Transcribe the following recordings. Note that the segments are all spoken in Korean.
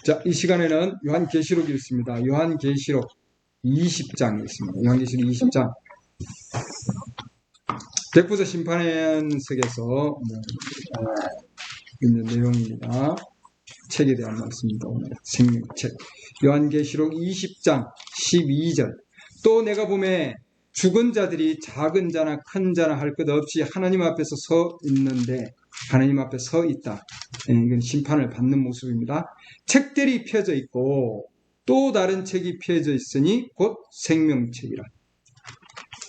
자, 이 시간에는 요한계시록이 있습니다. 요한계시록 20장이 있습니다. 요한계시록 20장. 백부자 심판석에서 있는 내용입니다. 책에 대한 말씀입니다. 오늘 생명책. 요한계시록 20장 12절. 또 내가 보매 죽은 자들이 작은 자나 큰 자나 할 것 없이 하나님 앞에서 서 있는데, 하나님 앞에 서 있다. 이건 심판을 받는 모습입니다. 책들이 펴져 있고 또 다른 책이 펴져 있으니 곧 생명책이라.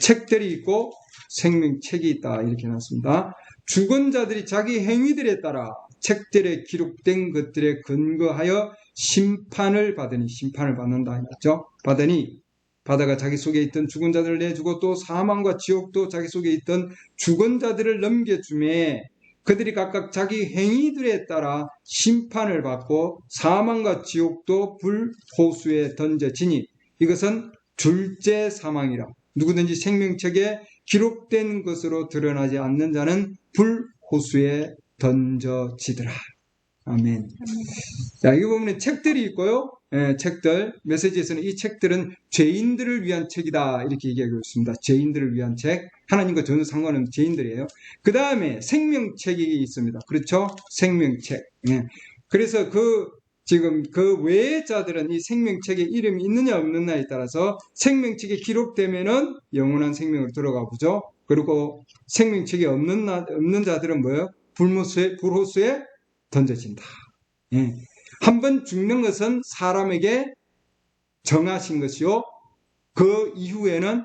책들이 있고 생명책이 있다. 이렇게 해놨습니다. 죽은 자들이 자기 행위들에 따라 책들에 기록된 것들에 근거하여 심판을 받으니, 심판을 받는다 했죠. 받아가 자기 속에 있던 죽은 자들을 내주고 또 사망과 지옥도 자기 속에 있던 죽은 자들을 넘겨주매 그들이 각각 자기 행위들에 따라 심판을 받고 사망과 지옥도 불호수에 던져지니 이것은 둘째 사망이라. 누구든지 생명책에 기록된 것으로 드러나지 않는 자는 불호수에 던져지더라. 아멘. 자, 이거 보면 책들이 있고요. 책들, 메시지에서는 이 책들은 죄인들을 위한 책이다. 이렇게 얘기하고 있습니다. 죄인들을 위한 책. 하나님과 전혀 상관없는 죄인들이에요. 그 다음에 생명책이 있습니다. 그렇죠? 생명책. 그래서 지금 그 외의 자들은 이 생명책에 이름이 있느냐 없느냐에 따라서 생명책에 기록되면은 영원한 생명으로 들어가 보죠. 그리고 생명책에 없는 자들은 뭐예요? 불호수에 던져진다. 한번 죽는 것은 사람에게 정하신 것이요, 그 이후에는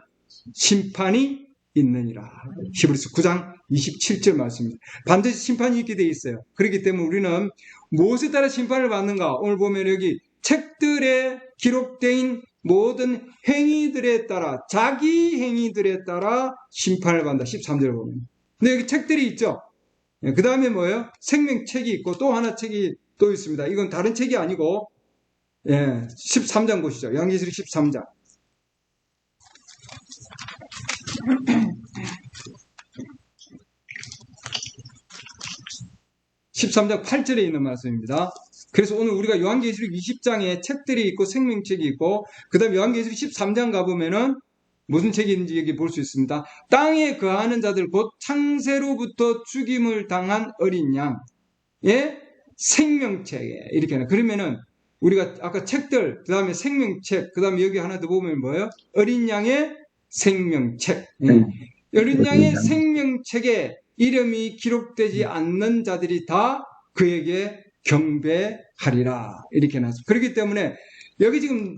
심판이 있느니라. 히브리서 9장 27절 말씀입니다. 반드시 심판이 있게 되어 있어요. 그렇기 때문에 우리는 무엇에 따라 심판을 받는가? 오늘 보면 여기 책들에 기록된 모든 행위들에 따라, 자기 행위들에 따라 심판을 받는다. 13절 보면. 근데 여기 책들이 있죠. 그 다음에 뭐예요? 생명책이 있고 또 하나 책이 또 있습니다. 이건 다른 책이 아니고 13장 보시죠. 요한계시록 13장. 13장 8절에 있는 말씀입니다. 그래서 오늘 우리가 요한계시록 20장에 책들이 있고 생명책이 있고 그 다음에 요한계시록 13장 가보면은 무슨 책이 있는지 여기 볼 수 있습니다. 땅에 거하는 자들 곧 창세로부터 죽임을 당한 어린 양의 생명책에 이렇게 하나. 그러면은 우리가 아까 책들, 그 다음에 생명책, 그 다음에 여기 하나 더 보면 뭐예요? 어린 양의 생명책. 어린 양의 생명책에 이름이 기록되지 않는 자들이 다 그에게 경배하리라. 이렇게 나왔습니다. 그렇기 때문에 여기 지금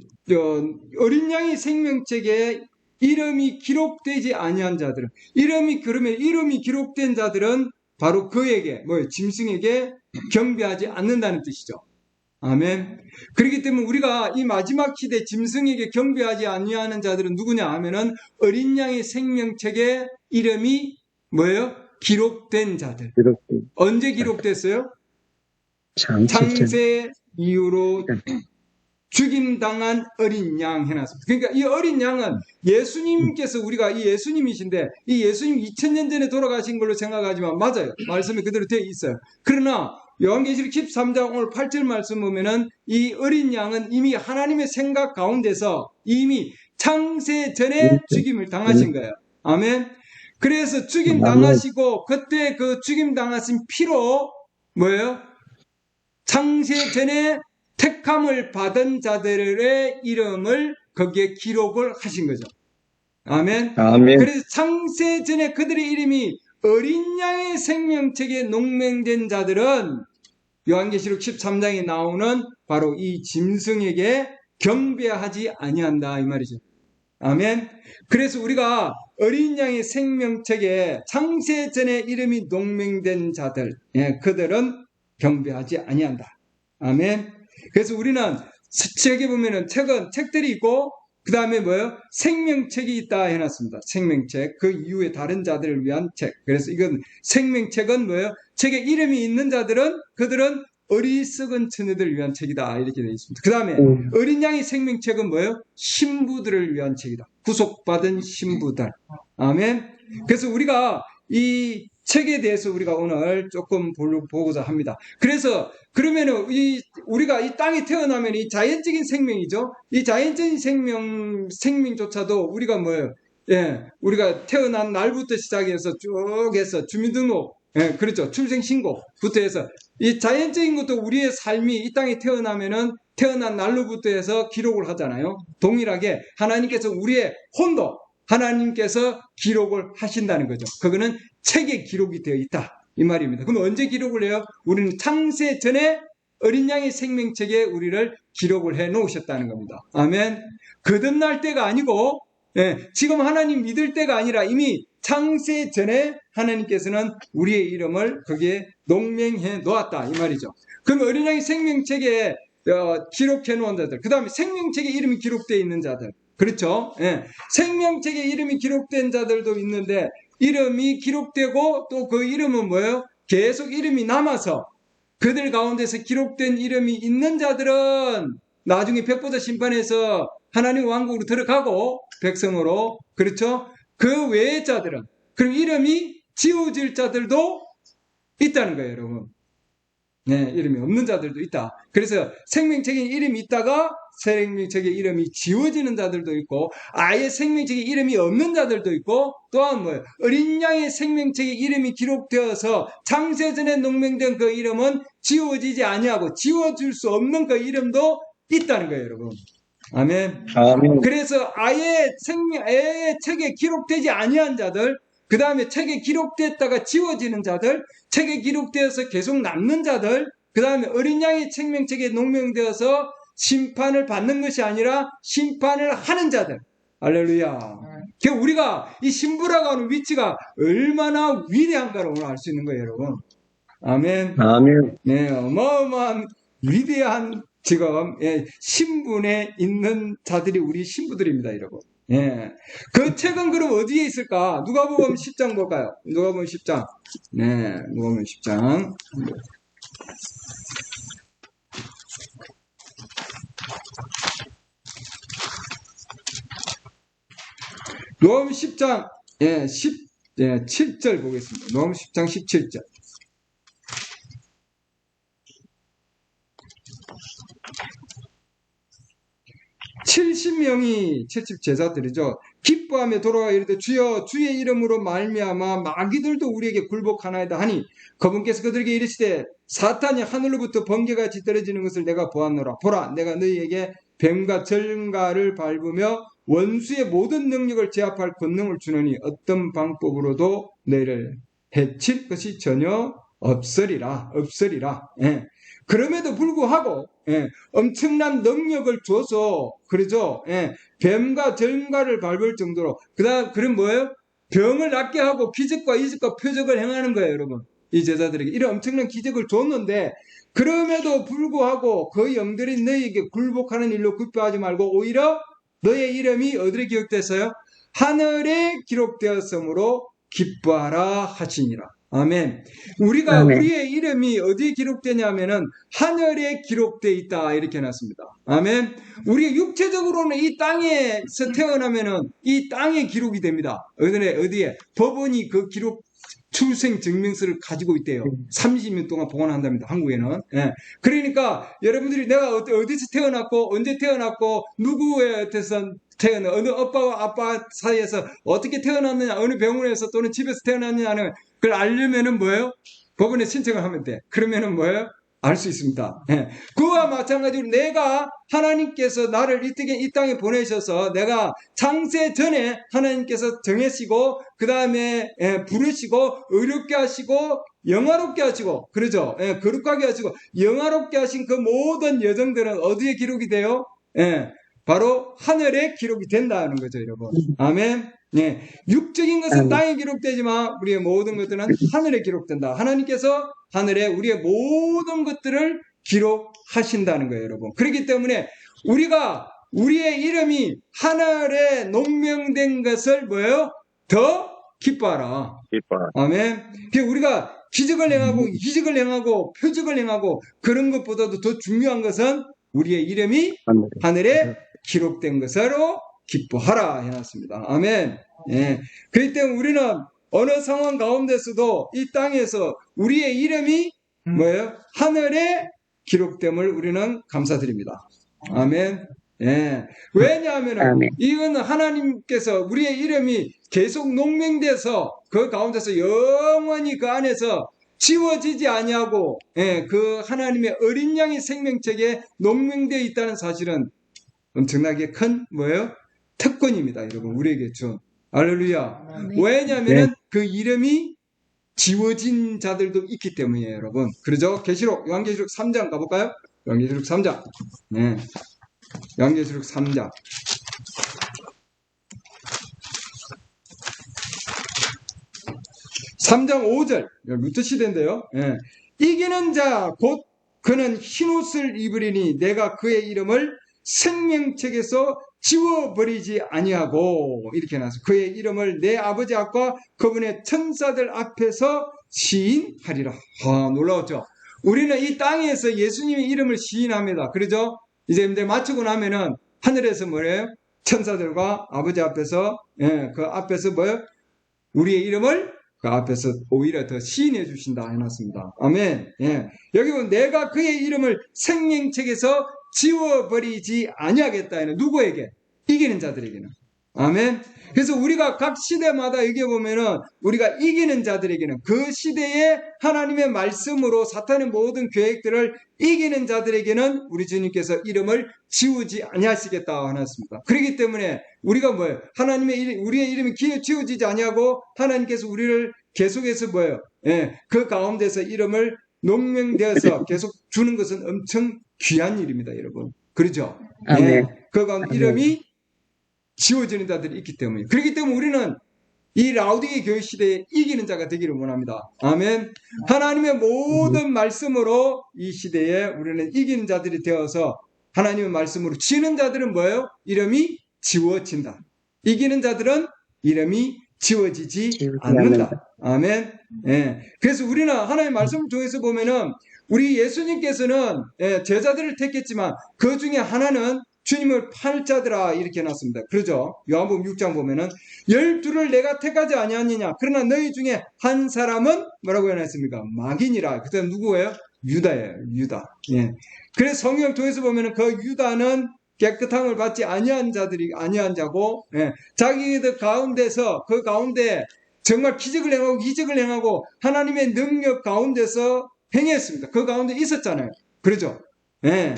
어린 양의 생명책에 이름이 기록되지 아니한 자들은, 그러면 이름이 기록된 자들은 바로 그에게, 짐승에게 경배하지 않는다는 뜻이죠. 아멘. 그렇기 때문에 우리가 이 마지막 시대 짐승에게 경배하지 아니하는 자들은 누구냐 하면은 어린 양의 생명책에 이름이 뭐예요? 기록된 자들. 언제 기록됐어요? 창세 이후로 죽임당한 어린 양 해놨습니다. 그러니까 이 어린 양은 예수님께서, 우리가 이 예수님이신데 이 예수님 2000년 전에 돌아가신 걸로 생각하지만 맞아요. 말씀이 그대로 되어 있어요. 그러나 요한계시록 13장 오늘 8절 말씀 보면은 이 어린 양은 이미 하나님의 생각 가운데서 이미 창세 전에 죽임을 당하신 거예요. 아멘. 그래서 죽임 당하시고 그때 그 죽임 당하신 피로 뭐예요? 창세 전에 택함을 받은 자들의 이름을 거기에 기록을 하신 거죠. 아멘. 그래서 창세 전에 그들의 이름이 어린 양의 생명책에 농명된 자들은 요한계시록 13장에 나오는 바로 이 짐승에게 경배하지 아니한다 이 말이죠. 아멘. 그래서 우리가 어린 양의 생명책에 창세 전에 이름이 농명된 자들, 그들은 경배하지 아니한다. 아멘. 그래서 우리는 책에 보면은 책들이 있고 그 다음에 뭐예요? 생명책이 있다 해놨습니다. 생명책. 그 이후에 다른 자들을 위한 책. 그래서 이건 생명책은 뭐예요? 책에 이름이 있는 자들은 그들은 어리석은 처녀들을 위한 책이다 이렇게 되어 있습니다. 그 다음에 어린 양의 생명책은 뭐예요? 신부들을 위한 책이다. 구속받은 신부들. 아멘. 그래서 우리가 이 책에 대해서 우리가 오늘 조금 보고자 합니다. 그래서 그러면은 우리가 이 땅에 태어나면 이 자연적인 생명이죠. 이 자연적인 생명조차도 우리가 뭐예요? 예, 우리가 태어난 날부터 시작해서 쭉 해서 주민등록, 예, 그렇죠. 출생신고부터 해서 이 자연적인 것도 우리의 삶이 이 땅에 태어나면은 태어난 날로부터 해서 기록을 하잖아요. 동일하게 하나님께서 우리의 혼도 하나님께서 기록을 하신다는 거죠. 그거는 책에 기록이 되어 있다. 이 말입니다. 그럼 언제 기록을 해요? 우리는 창세 전에 어린 양의 생명책에 우리를 기록을 해 놓으셨다는 겁니다. 아멘. 거듭날 때가 아니고, 예, 지금 하나님 믿을 때가 아니라 이미 창세 전에 하나님께서는 우리의 이름을 거기에 농명해 놓았다. 이 말이죠. 그럼 어린 양의 생명책에 기록해 놓은 자들, 그 다음에 생명책에 이름이 기록되어 있는 자들, 그렇죠? 예. 생명책에 이름이 기록된 자들도 있는데 이름이 기록되고 또 그 이름은 뭐예요? 계속 이름이 남아서 그들 가운데서 기록된 이름이 있는 자들은 나중에 백보자 심판에서 하나님 왕국으로 들어가고 백성으로, 그렇죠? 그 외의 자들은, 그럼 이름이 지워질 자들도 있다는 거예요, 여러분. 네, 이름이 없는 자들도 있다. 그래서 생명책에 이름이 있다가 생명책에 이름이 지워지는 자들도 있고, 아예 생명책에 이름이 없는 자들도 있고, 또한 뭐예요? 어린 양의 생명책에 이름이 기록되어서 창세전에 농명된 그 이름은 지워지지 아니하고 지워질 수 없는 그 이름도 있다는 거예요, 여러분. 아멘. 아멘. 그래서 아예 책에 기록되지 아니한 자들, 그 다음에 책에 기록됐다가 지워지는 자들, 책에 기록되어서 계속 남는 자들, 그 다음에 어린 양의 생명책에 농명되어서 심판을 받는 것이 아니라 심판을 하는 자들. 할렐루야. 우리가 이 신부라고 하는 위치가 얼마나 위대한가를 오늘 알 수 있는 거예요, 여러분. 아멘. 아멘. 네, 어마어마한 위대한 지금 신분에 있는 자들이 우리 신부들입니다, 여러분. 예. 그 책은 그럼 어디에 있을까? 누가복음 10장 볼까요? 누가복음 10장. 네, 누가복음 10장. 누가복음 10장 7절 보겠습니다. 누가복음 10장 17절. 70명이 70제자들이죠. 기뻐하며 돌아와 이르되 주여 주의 이름으로 말미암아 마귀들도 우리에게 굴복하나이다 하니 그분께서 그들에게 이르시되 사탄이 하늘로부터 번개같이 떨어지는 것을 내가 보았노라. 보라 내가 너희에게 뱀과 절가를 밟으며 원수의 모든 능력을 제압할 권능을 주노니 어떤 방법으로도 너희를 해칠 것이 전혀 없으리라. 예. 그럼에도 불구하고 엄청난 능력을 줘서, 그러죠? 뱀과 절가를 밟을 정도로, 그럼 뭐예요? 병을 낫게 하고 기적과 이적과 표적을 행하는 거예요, 여러분. 이 제자들에게 이런 엄청난 기적을 줬는데, 그럼에도 불구하고 그 영들이 너희에게 굴복하는 일로 기뻐하지 말고 오히려 너의 이름이 어디에 기록됐어요? 하늘에 기록되었으므로 기뻐하라 하시니라. 아멘. 우리가 아멘. 우리의 이름이 어디에 기록되냐면은 하늘에 기록되어 있다 이렇게 해놨습니다. 아멘. 우리 육체적으로는 이 땅에서 태어나면은 이 땅에 기록이 됩니다. 어디에? 법원이 그 기록 출생 증명서를 가지고 있대요. 30년 동안 보관한답니다. 한국에는. 예. 그러니까 여러분들이 내가 어디서 태어났고 언제 태어났고 누구의 뜻은 태어나 어느 아빠와 아빠 사이에서 어떻게 태어났느냐, 어느 병원에서 또는 집에서 태어났느냐는 그걸 알려면은 뭐예요? 법원에 신청을 하면 돼. 그러면은 뭐예요? 알 수 있습니다. 예. 그와 마찬가지로 내가 하나님께서 나를 이 땅에 보내셔서 내가 창세 전에 하나님께서 정하시고 그 다음에 부르시고 의롭게 하시고 영화롭게 하시고 그러죠. 거룩하게 하시고 영화롭게 하신 그 모든 여정들은 어디에 기록이 돼요? 바로 하늘에 기록이 된다는 거죠, 여러분. 아멘. 네. 육적인 것은 땅에 기록되지만 우리의 모든 것들은 하늘에 기록된다. 하나님께서 하늘에 우리의 모든 것들을 기록하신다는 거예요, 여러분. 그렇기 때문에 우리의 이름이 하늘에 농명된 것을 뭐예요? 더 기뻐하라. 아멘. 우리가 기적을 행하고 표적을 행하고 그런 것보다도 더 중요한 것은 우리의 이름이 하늘에 기록된 것으로 기뻐하라 해놨습니다. 아멘. 예. 그렇기 때문에 우리는 어느 상황 가운데서도 이 땅에서 우리의 이름이 뭐예요? 하늘에 기록됨을 우리는 감사드립니다. 아멘. 예. 왜냐하면 아멘. 이건 하나님께서 우리의 이름이 계속 농명돼서 그 가운데서 영원히 그 안에서 지워지지 아니하고, 예, 그 하나님의 어린 양의 생명책에 농명되어 있다는 사실은 엄청나게 큰 뭐예요? 특권입니다, 여러분. 우리에게 준. 할렐루야. 왜냐하면 그 이름이 지워진 자들도 있기 때문이에요, 여러분. 그러죠? 요한계시록 3장 가볼까요? 요한계시록 3장. 네. 요한계시록 3장. 3장 5절. 루터 시대인데요. 예. 이기는 자, 곧 그는 흰옷을 입으리니 내가 그의 이름을 생명책에서 지워버리지 아니하고, 이렇게 나서 그의 이름을 내 아버지 앞과 그분의 천사들 앞에서 시인하리라. 놀라웠죠? 우리는 이 땅에서 예수님의 이름을 시인합니다. 그러죠? 이제 마치고 나면은 하늘에서 뭐래요? 천사들과 아버지 앞에서, 예, 그 앞에서 뭐예요? 우리의 이름을 그 앞에서 오히려 더 시인해 주신다 해놨습니다. 아멘. 예. 여기 보면 내가 그의 이름을 생명책에서 지워버리지 아니하겠다. 누구에게? 이기는 자들에게는. 아멘. 그래서 우리가 각 시대마다 여기 보면은 우리가 이기는 자들에게는 그 시대에 하나님의 말씀으로 사탄의 모든 계획들을 이기는 자들에게는 우리 주님께서 이름을 지우지 아니하시겠다 하셨습니다. 그렇기 때문에 우리가 뭐예요? 우리의 이름이 지워지지 아니하고 하나님께서 우리를 계속해서 뭐예요? 예, 그 가운데서 이름을 농명되어서 계속 주는 것은 엄청 귀한 일입니다, 여러분. 그렇죠? 예, 그 가운데 이름이 지워지는 자들이 있기 때문에. 그렇기 때문에 우리는 이 라우디게 교회 시대에 이기는 자가 되기를 원합니다. 아멘. 하나님의 모든 말씀으로 이 시대에 우리는 이기는 자들이 되어서 하나님의 말씀으로 지는 자들은 뭐예요? 이름이 지워진다. 이기는 자들은 이름이 지워지지 않는다. 아멘. 예. 그래서 우리는 하나님의 말씀을 통해서 보면은 우리 예수님께서는 제자들을 택했지만 그 중에 하나는 주님을 팔 자들아 이렇게 해놨습니다. 그러죠? 요한복음 6장 보면은 12를 내가 택하지 아니하느냐. 그러나 너희 중에 한 사람은 뭐라고 해놨습니까? 마귀니라. 그때 누구예요? 유다예요. 유다. 예. 그래서 성경 통해서 보면은 그 유다는 깨끗함을 받지 아니한 자고, 예. 자기들 가운데서 그 가운데 정말 기적을 행하고 이적을 행하고 하나님의 능력 가운데서 행했습니다. 그 가운데 있었잖아요. 그러죠? 예.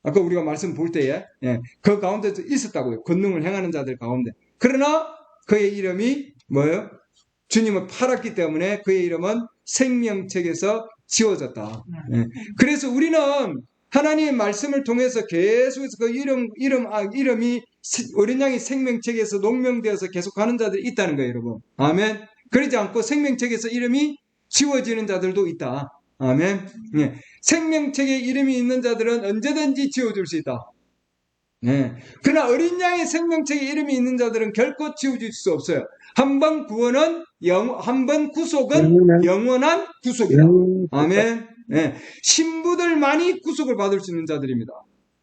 아까 우리가 말씀 볼 때에, 예. 그 가운데서 있었다고요. 권능을 행하는 자들 가운데. 그러나 그의 이름이 뭐예요? 주님을 팔았기 때문에 그의 이름은 생명책에서 지워졌다. 예. 그래서 우리는 하나님의 말씀을 통해서 계속해서 그 이름이 어린 양의 생명책에서 농명되어서 계속 가는 자들이 있다는 거예요, 여러분. 아멘. 그러지 않고 생명책에서 이름이 지워지는 자들도 있다. 아멘. 예. 생명책에 이름이 있는 자들은 언제든지 지워줄 수 있다. 예. 그러나 어린 양의 생명책에 이름이 있는 자들은 결코 지워질 수 없어요. 한 번 구원은 한 번 구속은 영원한 구속이다. 아멘. 예. 신부들만이 구속을 받을 수 있는 자들입니다.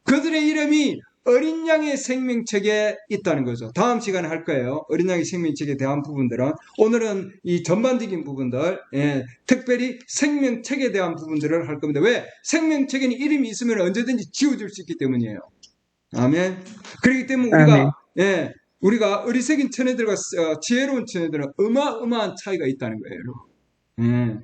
그들의 이름이 어린 양의 생명책에 있다는 거죠. 다음 시간에 할 거예요. 어린 양의 생명책에 대한 부분들은. 오늘은 이 전반적인 부분들, 예, 특별히 생명책에 대한 부분들을 할 겁니다. 왜? 생명책에는 이름이 있으면 언제든지 지워질 수 있기 때문이에요. 아멘. 그렇기 때문에 우리가 어리석인 처녀들과 지혜로운 처녀들은 어마어마한 차이가 있다는 거예요. 예.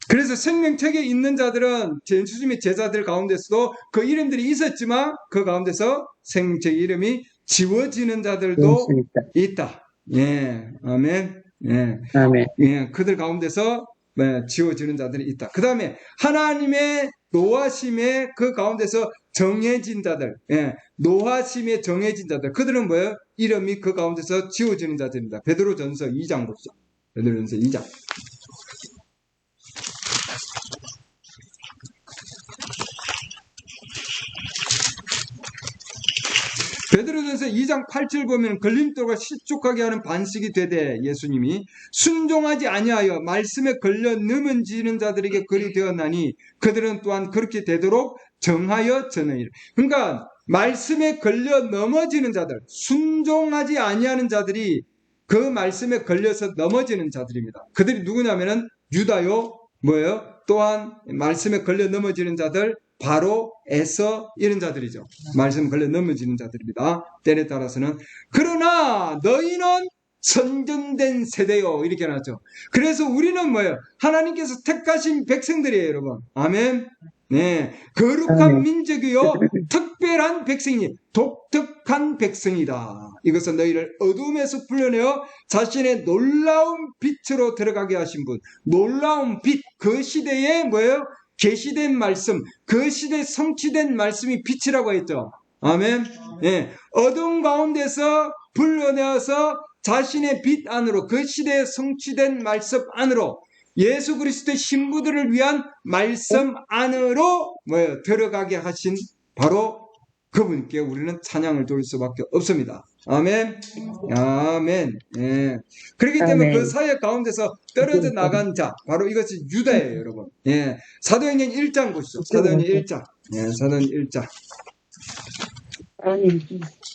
그래서 생명책에 있는 자들은 예수님의 제자들 가운데서도 그 이름들이 있었지만 그 가운데서 생명책 이름이 지워지는 자들도 있다. 예, 아멘. 예, 아멘. 예, 그들 가운데서 지워지는 자들이 있다. 그 다음에 하나님의 노하심에 그 가운데서 정해진 자들, 예, 노하심에 정해진 자들, 그들은 뭐예요? 이름이 그 가운데서 지워지는 자들입니다. 베드로전서 2장 보시죠. 베드로전서 2장. 베드로전서 2장 8절 보면 걸림돌과 실족하게 하는 반식이 되되 예수님이 순종하지 아니하여 말씀에 걸려 넘어지는 자들에게 그리 되었나니 그들은 또한 그렇게 되도록 정하여 전하리라. 그러니까 말씀에 걸려 넘어지는 자들, 순종하지 아니하는 자들이 그 말씀에 걸려서 넘어지는 자들입니다. 그들이 누구냐면은 유다요, 뭐예요? 또한 말씀에 걸려 넘어지는 자들, 바로 에서 이런 자들이죠. 말씀에 걸려 넘어지는 자들입니다. 때에 따라서는. 그러나 너희는 선정된 세대요. 이렇게 나왔죠. 그래서 우리는 뭐예요? 하나님께서 택하신 백성들이에요, 여러분. 아멘. 네, 거룩한 민족이요, 특별한 백성이, 독특한 백성이다. 이것은 너희를 어둠에서 불러내어 자신의 놀라운 빛으로 들어가게 하신 분. 놀라운 빛, 그 시대에 뭐예요? 계시된 말씀, 그 시대에 성취된 말씀이 빛이라고 했죠. 아멘. 네, 어둠 가운데서 불러내어서 자신의 빛 안으로, 그 시대에 성취된 말씀 안으로, 예수 그리스도의 신부들을 위한 말씀 안으로 뭐예요? 들어가게 하신 바로 그분께 우리는 찬양을 돌릴 수밖에 없습니다. 아멘. 아멘. 예. 그렇기 때문에 그 사역 가운데서 떨어져 나간 자, 바로 이것이 유다예요, 여러분. 예. 사도행전 1장 보시죠. 사도행전 1장. 예, 사도행전 1장.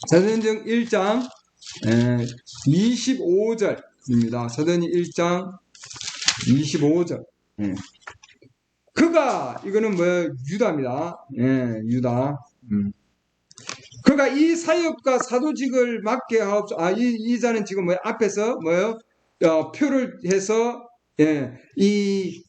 사도행전 1장 25절입니다. 사도행전 1장 25절. 그가, 이거는 뭐예요? 유다입니다. 예, 유다. 그가 이 사역과 사도직을 맡게 하옵소. 이 자는 지금 뭐예요? 앞에서 뭐예요? 표를 해서, 예, 이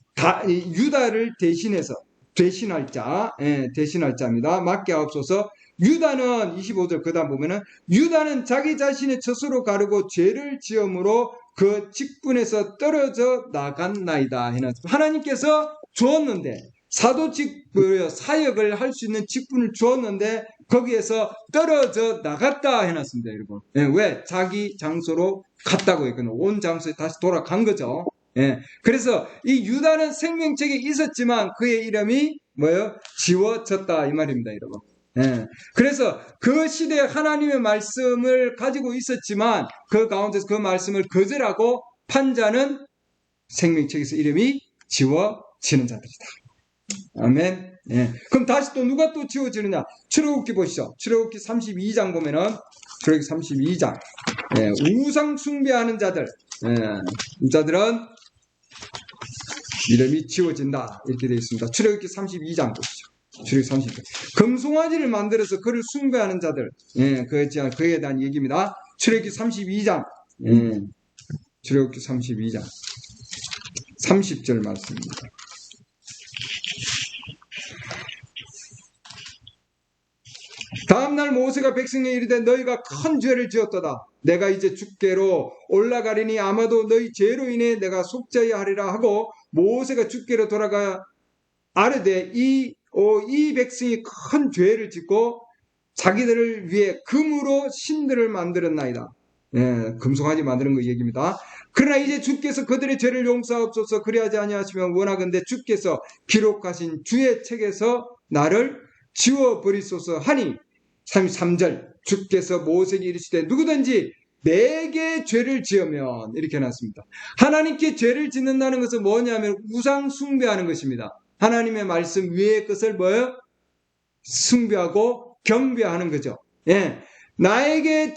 유다를 대신해서, 대신할 자, 예, 대신할 자입니다. 맡게 하옵소서. 유다는 25절 그 다음 보면은 유다는 자기 자신의 젖으로 가르고 죄를 지음으로 그 직분에서 떨어져 나갔나이다. 하나님께서 주었는데 사도직 사역을 할 수 있는 직분을 주었는데 거기에서 떨어져 나갔다 해놨습니다, 여러분. 예, 왜? 자기 장소로 갔다고 했거든요. 온 장소에 다시 돌아간 거죠. 예, 그래서 이 유다는 생명책에 있었지만 그의 이름이 뭐예요? 지워졌다 이 말입니다, 여러분. 예. 그래서 그 시대에 하나님의 말씀을 가지고 있었지만 그 가운데서 그 말씀을 거절하고 판자는 생명책에서 이름이 지워지는 자들이다. 아멘. 예. 그럼 다시 또 누가 또 지워지느냐? 출애굽기 보시죠. 출애굽기 32장 보면은 출애굽기 32장. 예. 우상 숭배하는 자들. 예. 이 자들은 이름이 지워진다. 이렇게 되어 있습니다. 출애굽기 32장 보시죠. 출애굽기 32장. 금송아지를 만들어서 그를 숭배하는 자들. 예, 그에 대한 얘기입니다. 출애굽기 32장. 예. 출애굽기 32장. 30절 말씀입니다. 다음날 모세가 백성에게 이르되 너희가 큰 죄를 지었도다. 내가 이제 주께로 올라가리니 아마도 너희 죄로 인해 내가 속죄하여 하리라 하고 모세가 주께로 돌아가 아르되 이 백성이 큰 죄를 짓고 자기들을 위해 금으로 신들을 만들었나이다. 예, 금송아지 만드는 거 얘기입니다. 그러나 이제 주께서 그들의 죄를 용서하옵소서. 그리하지 아니하시면 원하건대 주께서 기록하신 주의 책에서 나를 지워버리소서 하니 33절 주께서 모세에게 이르시되 누구든지 내게 죄를 지으면 이렇게 해놨습니다. 하나님께 죄를 짓는다는 것은 뭐냐면 우상 숭배하는 것입니다. 하나님의 말씀 위의 것을 뭐예요? 숭배하고 경배하는 거죠. 예. 내게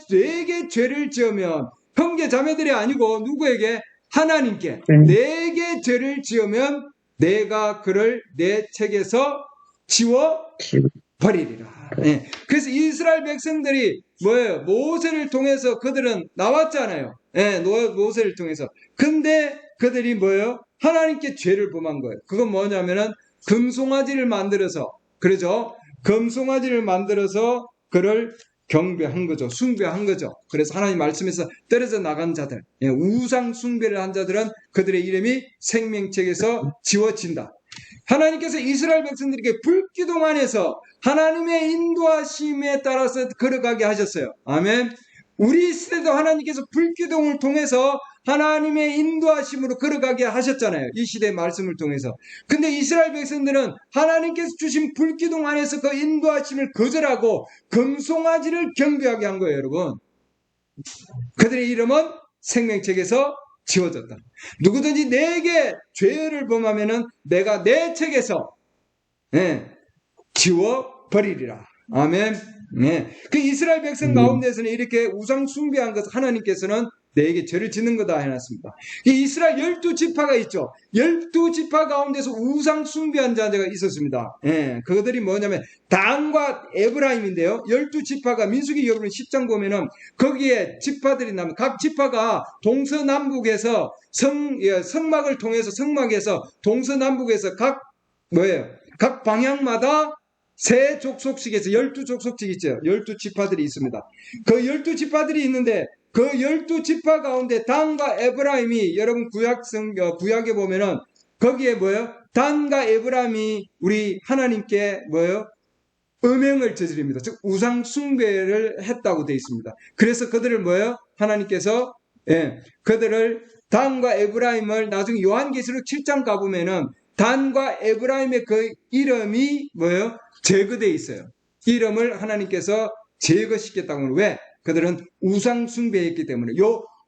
죄를 지으면 형제 자매들이 아니고 누구에게? 하나님께 내게 죄를 지으면 내가 그를 내 책에서 지워버리리라. 예. 그래서 이스라엘 백성들이 뭐예요? 모세를 통해서 그들은 나왔잖아요. 예, 모세를 통해서. 근데 그들이 뭐예요? 하나님께 죄를 범한 거예요. 그건 뭐냐면은 금송아지를 만들어서, 그러죠? 금송아지를 만들어서 그를 경배한 거죠. 숭배한 거죠. 그래서 하나님 말씀에서 떨어져 나간 자들, 예, 우상 숭배를 한 자들은 그들의 이름이 생명책에서 지워진다. 하나님께서 이스라엘 백성들에게 불기둥 안에서 하나님의 인도하심에 따라서 걸어가게 하셨어요. 아멘. 우리 시대도 하나님께서 불기둥을 통해서 하나님의 인도하심으로 걸어가게 하셨잖아요. 이 시대의 말씀을 통해서. 근데 이스라엘 백성들은 하나님께서 주신 불기둥 안에서 그 인도하심을 거절하고 금송아지를 경배하게 한 거예요, 여러분. 그들의 이름은 생명책에서 지워졌다. 누구든지 내게 죄를 범하면은 내가 내 책에서 지워버리리라. 아멘. 네. 그 이스라엘 백성 가운데서는 이렇게 우상 숭배한 것 하나님께서는 내게 죄를 짓는 거다 해놨습니다. 이 이스라엘 12지파가 있죠. 12지파 가운데서 우상 숭배한 자가 있었습니다. 예, 그들이 뭐냐면 단과 에브라임인데요. 12지파가 민수기 여러분 10장 보면은 거기에 지파들이 나면 각 지파가 동서남북에서 성막을 통해서 성막에서 동서남북에서 각 뭐예요? 각 방향마다 세 족속씩에서 12족속씩 있죠. 12지파들이 있습니다. 그 12지파들이 있는데 그 12지파 가운데 단과 에브라임이 여러분 구약에 보면은 거기에 뭐예요? 단과 에브라임이 우리 하나님께 뭐예요? 음행을 저지릅니다. 즉 우상 숭배를 했다고 되어 있습니다. 그래서 그들을 뭐예요? 하나님께서 그들을 단과 에브라임을 나중에 요한계시록 7장 가보면은 단과 에브라임의 그 이름이 뭐예요? 제거되어 있어요. 이름을 하나님께서 제거시켰다고 하는 왜? 그들은 우상 숭배했기 때문에.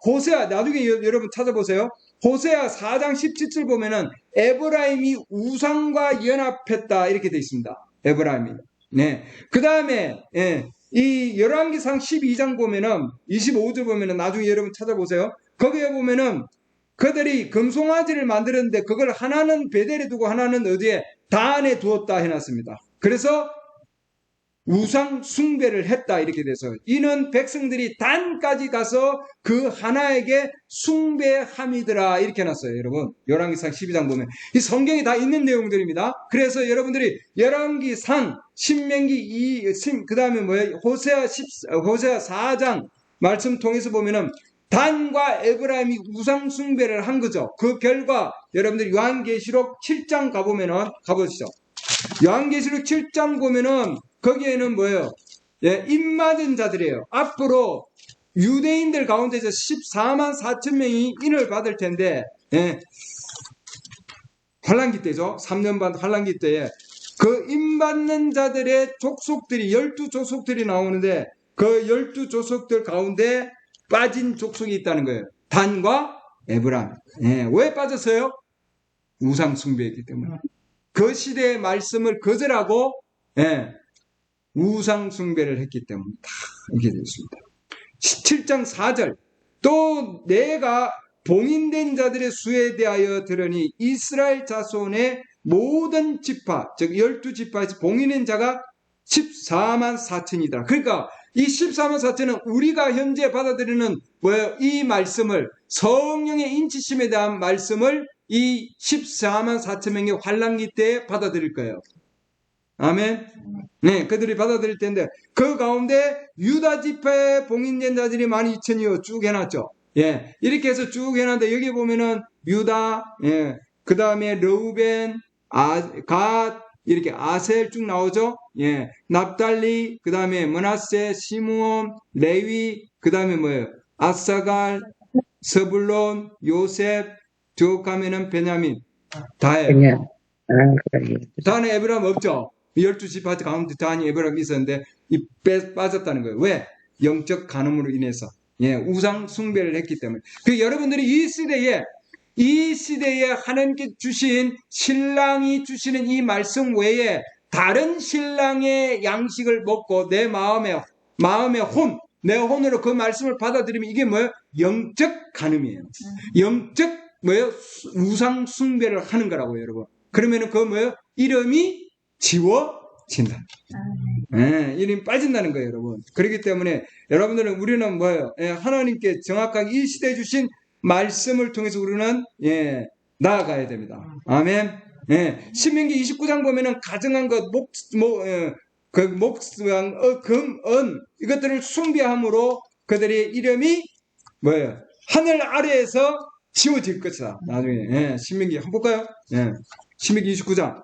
호세아 나중에 여러분 찾아보세요. 호세아 4장 17절 보면은 에브라임이 우상과 연합했다 이렇게 되어 있습니다. 에브라임이. 네. 그 다음에 이 열왕기상 12장 보면은 25절 보면은 나중에 여러분 찾아보세요. 거기에 보면은 그들이 금송아지를 만들었는데 그걸 하나는 베델에 두고 하나는 어디에 단에 두었다 해놨습니다. 그래서 우상 숭배를 했다 이렇게 돼서 이는 백성들이 단까지 가서 그 하나에게 숭배함이더라 이렇게 해놨어요. 여러분 열왕기상 12장 보면 이 성경에 다 있는 내용들입니다. 그래서 여러분들이 열왕기상 신명기 그 다음에 뭐예요? 호세아 4장 말씀 통해서 보면은 단과 에브라임이 우상 숭배를 한 거죠. 그 결과 여러분들 요한계시록 7장 가보시죠. 요한계시록 7장 보면은 거기에는 뭐예요? 입맞은 자들이에요. 앞으로 유대인들 가운데서 14만 4천 명이 인을 받을 텐데 환란기 때죠. 3년 반 환란기 때에 그 인받는 자들의 족속들이 12족속들이 나오는데 그 12족속들 가운데 빠진 족속이 있다는 거예요. 단과 에브라임. 왜 빠졌어요? 우상 숭배했기 때문에. 그 시대의 말씀을 거절하고 우상 숭배를 했기 때문에 이렇게 되었습니다. 7장 4절 또 내가 봉인된 자들의 수에 대하여 들으니 이스라엘 자손의 모든 지파 즉 12지파에서 봉인된 자가 14만 4천이다. 그러니까 이 14만 4천은 우리가 현재 받아들이는 뭐예요? 이 말씀을 성령의 인치심에 대한 말씀을 이 14만 4천 명의 환란기 때에 받아들일 거예요. 아멘. 네, 그들이 받아들일 텐데 그 가운데 유다 지파에 봉인된 자들이 12,000이요 쭉 해놨죠. 이렇게 해서 쭉 해놨는데 여기 보면은 유다, 그 다음에 르우벤, 갓 이렇게 아셀 쭉 나오죠. 납달리, 그 다음에 므낫세, 시므온, 레위, 그 다음에 뭐예요? 아사갈, 서불론, 요셉, 쭉 가면은 베냐민 다예요. 단에 에브라임 없죠. 12지파 가운데 단이 에브라임 있었는데 빠졌다는 거예요. 왜? 영적 간음으로 인해서 우상 숭배를 했기 때문에. 그 여러분들이 이 시대에 하나님께 주신 신랑이 주시는 이 말씀 외에 다른 신랑의 양식을 먹고 내 마음의 내 혼으로 그 말씀을 받아들이면 이게 뭐예요? 영적 간음이에요. 영적 뭐예요? 우상 숭배를 하는 거라고요, 여러분. 그러면은 그 뭐예요? 이름이 지워진다. 이름이 빠진다는 거예요, 여러분. 그렇기 때문에 여러분들은 우리는 뭐예요? 하나님께 정확하게 이 시대에 주신 말씀을 통해서 우리는 나아가야 됩니다. 아멘. 신명기 29장 보면은 가정한 것, 목수왕, 금, 은 이것들을 숭배함으로 그들의 이름이 뭐예요? 하늘 아래에서 지워질 것이다. 나중에 신명기 한번 볼까요? 신명기 29장.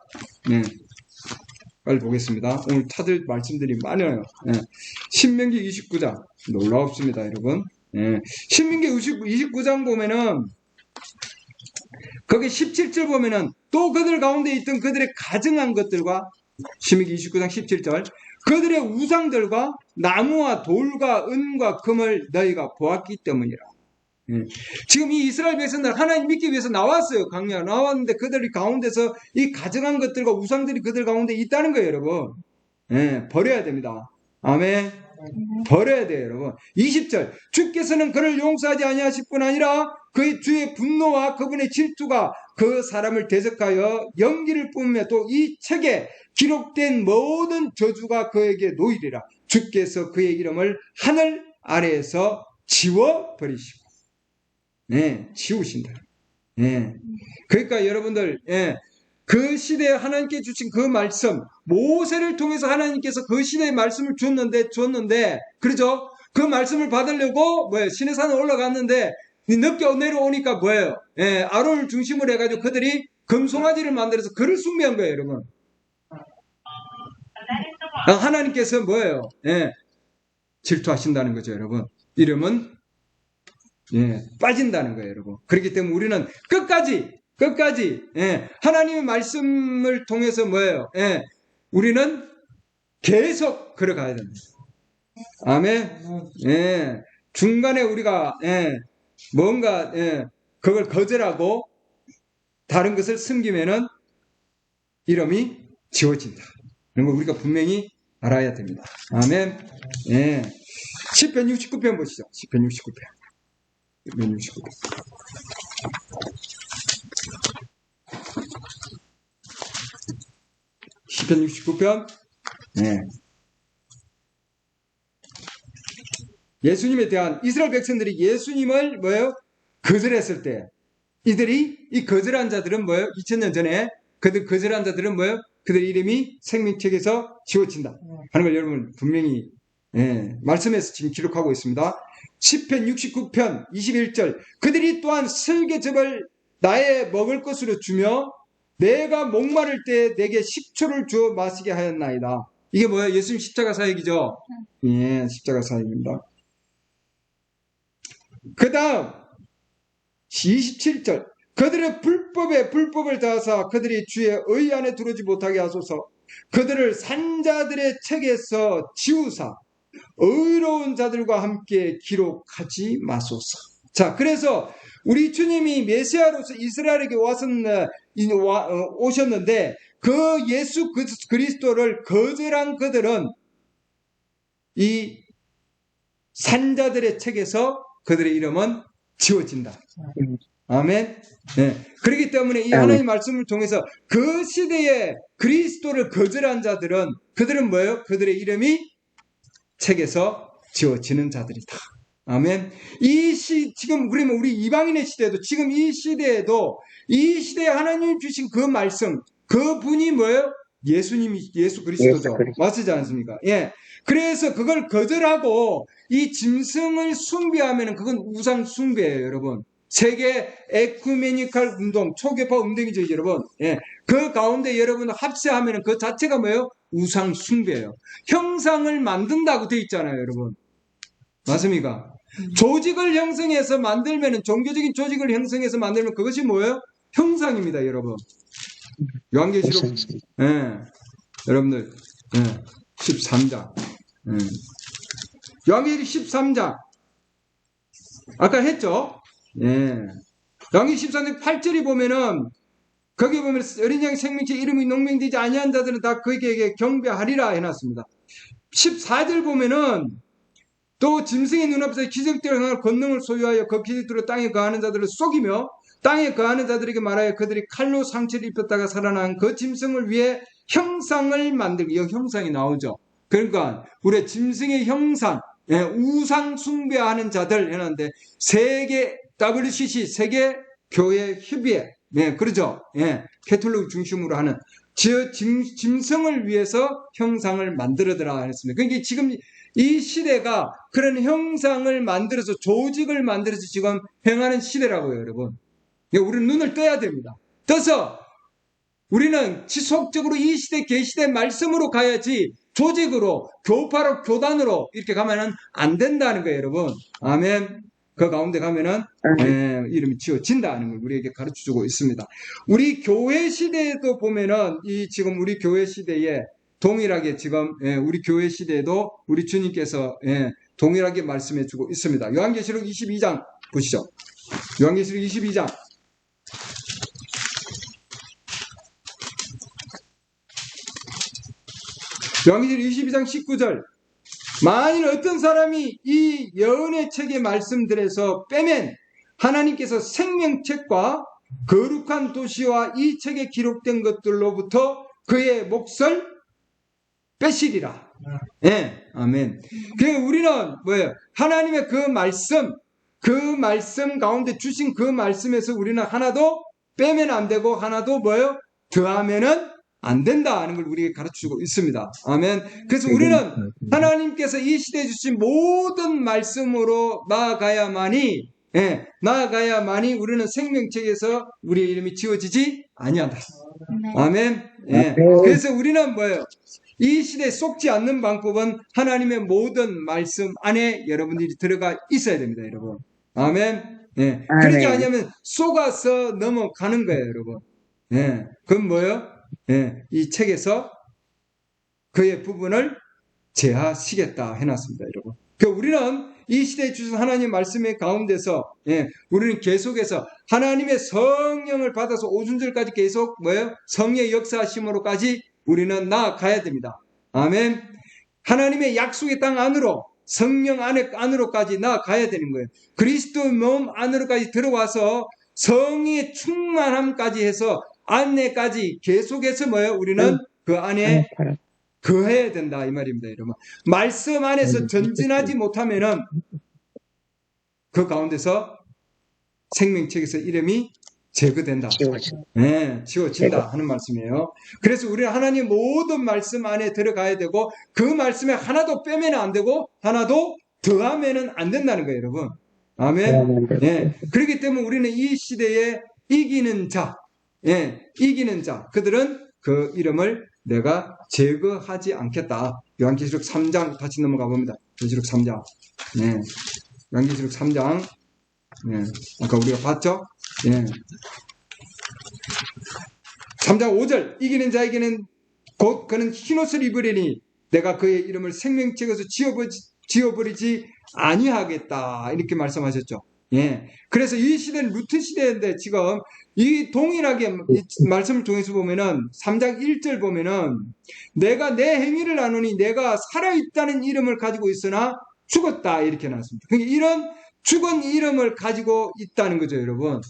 빨리 보겠습니다. 오늘 찾을 말씀들이 많아요. 신명기 29장 놀라웠습니다, 여러분. 신명기 29장 보면은 거기 17절 보면은 또 그들 가운데 있던 그들의 가증한 것들과 신명기 29장 17절 그들의 우상들과 나무와 돌과 은과 금을 너희가 보았기 때문이라. 지금 이 이스라엘 백성들 하나님 믿기 위해서 나왔어요. 강야 나왔는데 그들이 가운데서 이 가증한 것들과 우상들이 그들 가운데 있다는 거예요, 여러분. 버려야 됩니다. 아멘. 버려야 돼요, 여러분. 20절. 주께서는 그를 용서하지 아니하실 뿐 아니라 그의 주의 분노와 그분의 질투가 그 사람을 대적하여 연기를 뿜으며 또 이 책에 기록된 모든 저주가 그에게 놓이리라. 주께서 그의 이름을 하늘 아래에서 지워버리시고, 네, 지우신다. 네. 그러니까 여러분들, 예, 그 시대에 하나님께 주신 그 말씀, 모세를 통해서 하나님께서 그 시대의 말씀을 줬는데, 그렇죠? 그 말씀을 받으려고, 시내산에 올라갔는데, 늦게 내려오니까 뭐예요? 예, 아론을 중심으로 해가지고 그들이 금송아지를 만들어서 그를 숭배한 거예요, 여러분. 하나님께서 뭐예요? 예, 질투하신다는 거죠, 여러분. 이름은, 예, 빠진다는 거예요, 여러분. 그렇기 때문에 우리는 끝까지, 예, 하나님의 말씀을 통해서 뭐예요? 예, 우리는 계속 걸어가야 됩니다. 아멘. 예, 중간에 우리가, 예, 뭔가, 예, 그걸 거절하고 다른 것을 숨기면은 이름이 지워진다. 이런 거 우리가 분명히 알아야 됩니다. 아멘. 예. 10편 69편 보시죠. 10편 69편. 10편 69편. 시편 69편. 네. 예수님에 대한 이스라엘 백성들이 예수님을 뭐예요? 거절했을 때 이들이 이 거절한 자들은 뭐예요? 2000년 전에 그들 거절한 자들은 뭐예요? 그들 이름이 생명책에서 지워진다 하는 걸 여러분 분명히 말씀에서 지금 기록하고 있습니다. 10편 69편 21절 그들이 또한 슬개즙을 나의 먹을 것으로 주며 내가 목마를 때 내게 식초를 주어 마시게 하였나이다. 이게 뭐예요? 예수님 십자가 사역이죠? 예, 십자가 사역입니다. 그 다음 27절 그들의 불법을 다하사 그들이 주의 의 안에 들어오지 못하게 하소서. 그들을 산자들의 책에서 지우사 의로운 자들과 함께 기록하지 마소서. 자, 그래서 우리 주님이 메시아로서 이스라엘에게 오셨는데 그 예수 그리스도를 거절한 그들은 이 산자들의 책에서 그들의 이름은 지워진다. 아멘. 네. 그렇기 때문에 이 하나님의 말씀을 통해서 그 시대에 그리스도를 거절한 자들은 그들은 뭐예요? 그들의 이름이 책에서 지워지는 자들이다. 아멘. 지금 우리 이방인의 시대에도 지금 이 시대에도 이 시대에 하나님이 주신 그 말씀 그 분이 뭐예요? 예수 그리스도죠. 맞지 않습니까? 예. 그래서 그걸 거절하고 이 짐승을 숭배하면 그건 우상 숭배예요, 여러분. 세계 에쿠메니칼 운동, 초교파 운동이죠, 여러분. 예. 그 가운데 여러분 합세하면 그 자체가 뭐예요? 우상 숭배예요. 형상을 만든다고 되어 있잖아요, 여러분. 맞습니까? 조직을 형성해서 만들면 종교적인 조직을 형성해서 만들면 그것이 뭐예요? 형상입니다, 여러분. 요한계시록 예. 여러분들 13장 요한계시록 13장 아까 했죠? 예. 요한계시록 13장 8절이 보면은 거기 보면 어린 양 생명체 이름이 농명되지 아니한 자들은 다 그에게 경배하리라 해놨습니다. 14절 보면은 또 짐승의 눈앞에서 기적들을 행할 권능을 소유하여 그 기적들로 땅에 거하는 자들을 속이며 땅에 거하는 자들에게 말하여 그들이 칼로 상처를 입혔다가 살아난 그 짐승을 위해 형상을 만들고, 이 형상이 나오죠. 그러니까 우리 짐승의 형상, 우상 숭배하는 자들 해놨는데 세계 WCC 세계 교회 협의회, 그러죠. 캐톨릭 중심으로 하는 짐승을 위해서 형상을 만들어더라 했습니다. 그러니까 지금 이 시대가 그런 형상을 만들어서 조직을 만들어서 지금 행하는 시대라고요, 여러분. 우리는 눈을 떠야 됩니다. 떠서 우리는 지속적으로 이 시대 계시대 말씀으로 가야지 조직으로 교파로 교단으로 이렇게 가면은 안 된다는 거예요, 여러분. 아멘. 그 가운데 가면은 이름이 지워진다는 걸 우리에게 가르쳐주고 있습니다. 우리 교회 시대에도 보면은 지금 우리 교회 시대에 동일하게 지금 우리 교회 시대에도 우리 주님께서 동일하게 말씀해주고 있습니다. 요한계시록 22장 보시죠. 요한계시록 22장 요한계시록 22장 19절 만일 어떤 사람이 이 예언의 책의 말씀들에서 빼면 하나님께서 생명책과 거룩한 도시와 이 책에 기록된 것들로부터 그의 몫을 빼시리라. 예, 아멘. 그러니까 우리는 뭐예요? 하나님의 그 말씀 가운데 주신 그 말씀에서 우리는 하나도 빼면 안 되고 하나도 뭐예요? 더하면은 안 된다 하는 걸 우리에게 가르치고 있습니다. 아멘. 그래서 우리는 하나님께서 이 시대에 주신 모든 말씀으로 나아가야만이 우리는 생명책에서 우리의 이름이 지워지지 아니한다. 아멘. 예. 그래서 우리는 뭐예요? 이 시대에 속지 않는 방법은 하나님의 모든 말씀 안에 여러분들이 들어가 있어야 됩니다, 여러분. 아멘. 예. 그렇지 않으면 속아서 넘어가는 거예요, 여러분. 예. 그건 뭐예요? 예. 이 책에서 그의 부분을 제하시겠다 해놨습니다, 여러분. 우리는 이 시대에 주신 하나님의 말씀의 가운데서 우리는 계속해서 하나님의 성령을 받아서 오순절까지 계속 뭐예요? 성령의 역사하심으로까지 우리는 나아가야 됩니다. 아멘. 하나님의 약속의 땅 안으로 성령 안으로까지 나아가야 되는 거예요. 그리스도의 몸 안으로까지 들어와서 성의 충만함까지 해서 안내까지 계속해서 뭐예요? 우리는 그 안에 거해야 된다 이 말입니다, 여러분. 말씀 안에서 전진하지 못하면은 그 가운데서 생명책에서 이름이 제거된다. 지워진다 하는 말씀이에요. 그래서 우리는 하나님 모든 말씀 안에 들어가야 되고 그 말씀에 하나도 빼면 안 되고 하나도 더하면은 안 된다는 거예요, 여러분. 아멘. 그렇기 때문에 우리는 이 시대에 이기는 자, 그들은 그 이름을 내가 제거하지 않겠다. 요한계시록 3장 다시 넘어가 봅니다. 계시록 3장. 요한계시록 3장. 아까 우리가 봤죠? 3장 5절. 이기는 자에게는 곧 그는 흰옷을 입으리니 내가 그의 이름을 생명책에서 지워버리지 아니하겠다. 이렇게 말씀하셨죠. 그래서 이 시대는 루트 시대인데 지금 이 동일하게 이 말씀을 통해서 보면은 3장 1절 보면은 내가 내 행위를 아노니 내가 살아있다는 이름을 가지고 있으나 죽었다 이렇게 나왔습니다. 그러니까 이런 죽은 이름을 가지고 있다는 거죠, 여러분.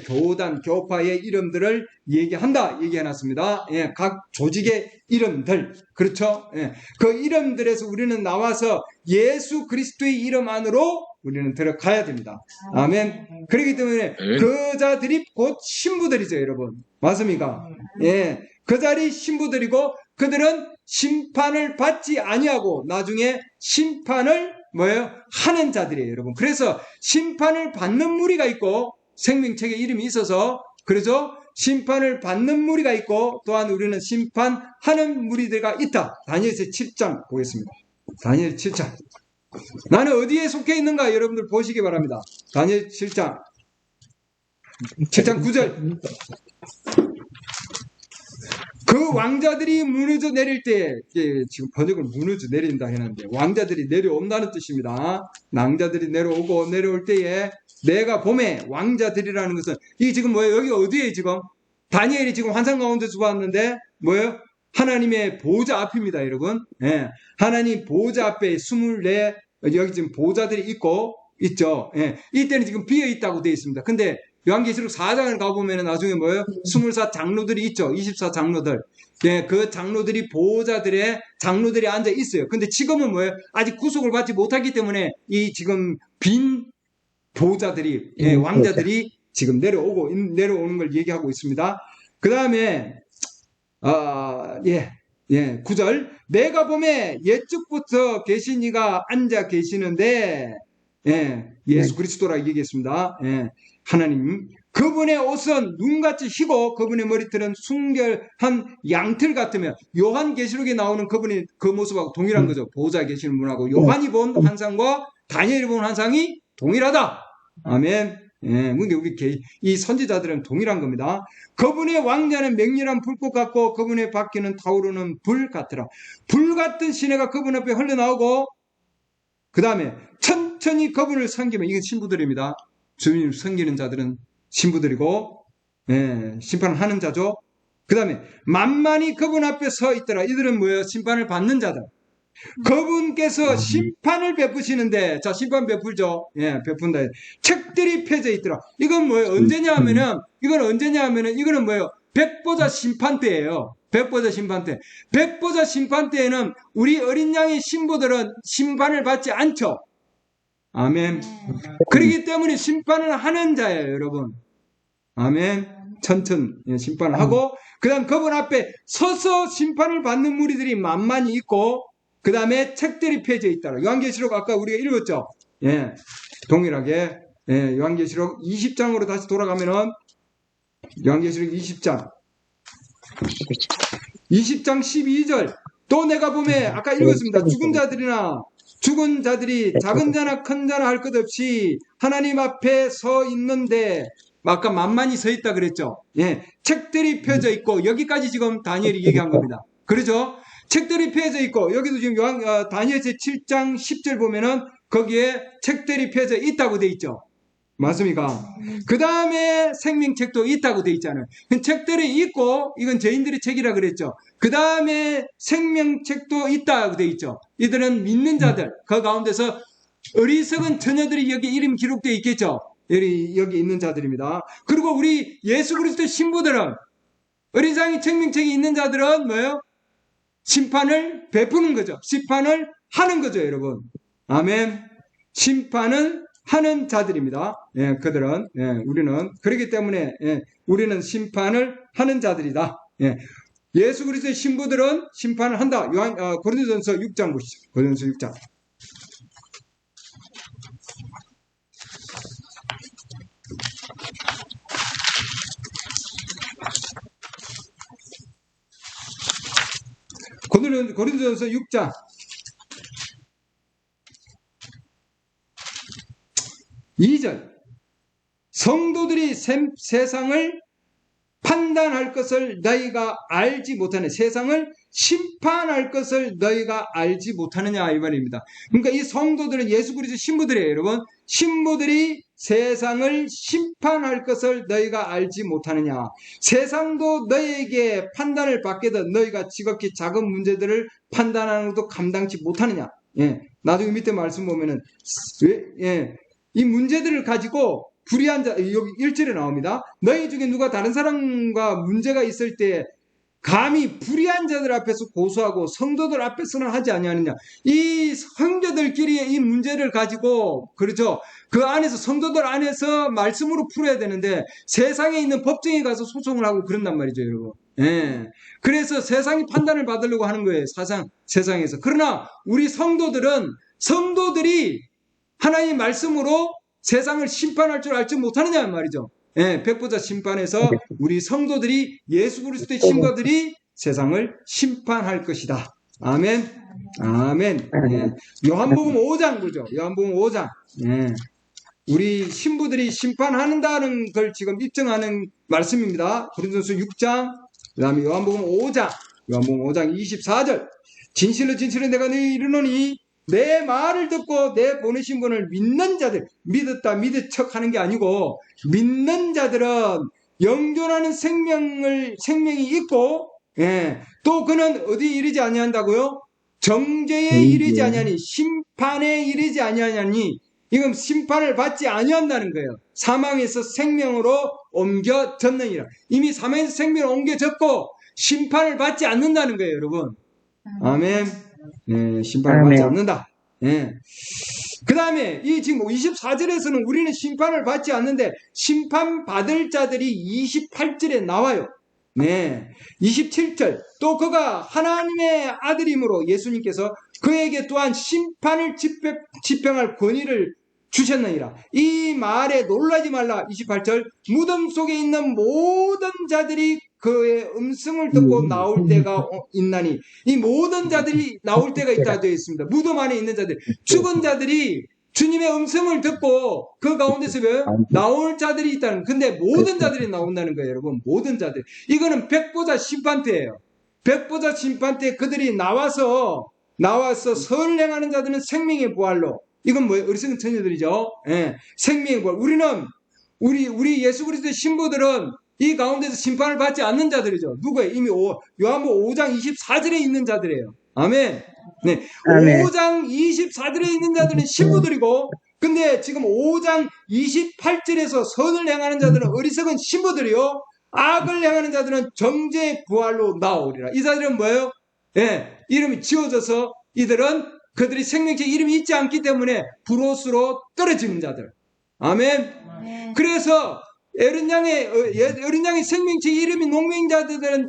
교단, 교파의 이름들을 얘기해놨습니다. 각 조직의 이름들. 그렇죠? 그 이름들에서 우리는 나와서 예수 그리스도의 이름 안으로 우리는 들어가야 됩니다. 아멘. 그렇기 때문에 그 자들이 곧 신부들이죠, 여러분. 맞습니까? 그 자리 신부들이고 그들은 심판을 받지 아니하고 나중에 심판을 하는 자들이에요, 여러분. 그래서 심판을 받는 무리가 있고 생명책에 이름이 있어서 그래서 심판을 받는 무리가 있고 또한 우리는 심판하는 무리들가 있다. 다니엘서 7장 보겠습니다. 다니엘 7장. 나는 어디에 속해 있는가 여러분들 보시기 바랍니다. 다니엘 7장 9절. 그 왕자들이 무너져 내릴 때, 지금 번역을 무너져 내린다 해놨는데 왕자들이 내려온다는 뜻입니다. 왕자들이 내려올 때에 내가 봄에 왕자들이라는 것은 이게 지금 뭐예요? 여기 어디에 지금 다니엘이 지금 환상 가운데서 봤는데 뭐예요? 하나님의 보좌 앞입니다, 여러분. 하나님 보좌 앞에 24 여기 지금 보좌들이 있죠. 이때는 지금 비어 있다고 되어 있습니다. 근데 요한계시록 4장을 가보면 나중에 뭐예요? 24 장로들이 있죠. 24 장로들. 그 장로들이 보호자들의 장로들이 앉아 있어요. 근데 지금은 뭐예요? 아직 구속을 받지 못하기 때문에 이 지금 빈 보호자들이, 왕자들이 지금 내려오는 걸 얘기하고 있습니다. 그 다음에, 9절. 내가 봄에 옛적부터 계신 이가 앉아 계시는데, 예수 그리스도라 얘기했습니다. 하나님. 그분의 옷은 눈같이 희고 그분의 머리털은 순결한 양털 같으며 요한계시록에 나오는 그분의 그 모습하고 동일한 거죠. 보호자 계시는 분하고 요한이 본 환상과 다니엘이 본 환상이 동일하다. 아멘. 근데 우리 이 선지자들은 동일한 겁니다. 그분의 왕자는 맹렬한 불꽃 같고 그분의 바퀴는 타오르는 불 같더라. 불 같은 시내가 그분 앞에 흘러나오고 그 다음에 천천히 그분을 섬기면 이건 신부들입니다. 주님 섬기는 자들은 신부들이고 심판을 하는 자죠. 그 다음에 만만히 그분 앞에 서 있더라. 이들은 뭐예요? 심판을 받는 자들. 그분께서 심판을 베푸시는데, 자, 심판 베풀죠. 예, 베푼다. 책들이 펴져 있더라. 이건 뭐예요? 언제냐 하면은, 이거는 뭐예요? 백보자 심판 때예요. 백보자 심판 때. 백보자 심판 때에는 우리 어린 양의 신부들은 심판을 받지 않죠. 아멘. 그렇기 때문에 심판을 하는 자예요, 여러분. 아멘. 천천 심판을 하고, 그 다음 그분 앞에 서서 심판을 받는 무리들이 만만히 있고, 그 다음에 책들이 펴져 있다. 요한계시록 아까 우리가 읽었죠. 예, 동일하게. 예, 요한계시록 20장으로 다시 돌아가면은, 요한계시록 20장 12절. 또 내가 보매, 아까 읽었습니다. 죽은 자들이 작은 자나 큰 자나 할 것 없이 하나님 앞에 서 있는데, 아까 만만히 서 있다 그랬죠. 예, 책들이 펴져 있고, 여기까지 지금 다니엘이 얘기한 겁니다. 그렇죠? 책들이 펴져 있고, 여기도 지금 다니엘 제 7장 10절 보면은 거기에 책들이 펴져 있다고 돼 있죠. 맞습니까? 그 다음에 생명책도 있다고 돼 있잖아요. 책들이 있고, 이건 죄인들의 책이라 그랬죠. 그 다음에 생명책도 있다고 돼 있죠. 이들은 믿는 자들, 그 가운데서 어리석은 처녀들이 여기 이름 기록되어 있겠죠. 여기 있는 자들입니다. 그리고 우리 예수 그리스도 신부들은, 어리석은 생명책이 있는 자들은 뭐예요? 심판을 베푸는 거죠. 심판을 하는 거죠, 여러분. 아멘. 심판은 하는 자들입니다. 예, 그들은, 예, 우리는, 그렇기 때문에, 예, 우리는 심판을 하는 자들이다. 예. 예수 그리스도의 신부들은 심판을 한다. 고린도전서 6장 보시죠. 고린도전서 6장. 고린도전서 6장 2절. 성도들이 세상을 판단할 것을 너희가 알지 못하느냐. 세상을 심판할 것을 너희가 알지 못하느냐, 이 말입니다. 그러니까 이 성도들은 예수 그리스도 신부들이에요, 여러분. 신부들이 세상을 심판할 것을 너희가 알지 못하느냐. 세상도 너희에게 판단을 받게 된 너희가 지극히 작은 문제들을 판단하는 것도 감당치 못하느냐. 예. 나중에 밑에 말씀 보면은, 예. 이 문제들을 가지고 불의한 자, 여기 1절에 나옵니다. 너희 중에 누가 다른 사람과 문제가 있을 때 감히 불의한 자들 앞에서 고소하고 성도들 앞에서는 하지 아니하느냐. 이 형제들끼리의 이 문제를 가지고, 그렇죠, 그 안에서, 성도들 안에서 말씀으로 풀어야 되는데 세상에 있는 법정에 가서 소송을 하고 그런단 말이죠, 여러분. 예. 그래서 세상이 판단을 받으려고 하는 거예요, 세상에서. 그러나 우리 성도들이 하나님의 말씀으로 세상을 심판할 줄 알지 못하느냐 말이죠. 예, 백보자 심판에서 우리 성도들이, 예수 그리스도의 신부들이 세상을 심판할 것이다. 아멘. 아멘. 예. 요한복음 5장 보죠. 요한복음 5장. 예. 우리 신부들이 심판한다는 걸 지금 입증하는 말씀입니다. 고린도전서 6장, 그 다음에 요한복음 5장 24절. 진실로 내가 너희 이르노니 내 말을 듣고 내 보내신 분을 믿는 자들, 믿은 척 하는 게 아니고, 믿는 자들은 영존하는 생명이 있고, 예, 또 그는 어디 이르지 아니한다고요? 정죄에 이르지 아니하니, 심판에 이르지 아니하니, 이건 심판을 받지 아니한다는 거예요. 사망에서 생명으로 옮겨졌느니라. 이미 사망에서 생명으로 옮겨졌고 심판을 받지 않는다는 거예요, 여러분. 아멘. 예, 심판을 받지 않는다. 예. 그 다음에 이 지금 24절에서는 우리는 심판을 받지 않는데 심판받을 자들이 28절에 나와요. 네. 27절. 또 그가 하나님의 아들이므로 예수님께서 그에게 또한 심판을 집행할 권위를 주셨느니라. 이 말에 놀라지 말라. 28절. 무덤 속에 있는 모든 자들이 그의 음성을 듣고 나올 때가 있나니, 이 모든 자들이 나올 때가 있다 되어 있습니다. 무덤 안에 있는 자들, 죽은 자들이 주님의 음성을 듣고 그 가운데서 나올 자들이 있다는. 근데 모든 자들이 나온다는 거예요, 여러분. 모든 자들. 이거는 백보자 심판 때예요. 백보자 심판 때 그들이 나와서 선행하는 자들은 생명의 부활로. 이건 뭐예요? 어리석은 처녀들이죠. 예, 생명의 부활. 우리 예수 그리스도의 신부들은 이 가운데서 심판을 받지 않는 자들이죠. 누구예요? 이미 요한복음 5장 24절에 있는 자들이에요. 아멘. 네. 아멘. 5장 24절에 있는 자들은 신부들이고, 근데 지금 5장 28절에서 선을 행하는 자들은 어리석은 신부들이요, 악을 행하는 자들은 정죄의 부활로 나오리라. 이 자들은 뭐예요? 예, 이름이 지워져서 이들은 그들이 생명체 이름이 있지 않기 때문에 불옷으로 떨어지는 자들. 아멘. 그래서 어린 양의 생명체 이름이 농맹자들은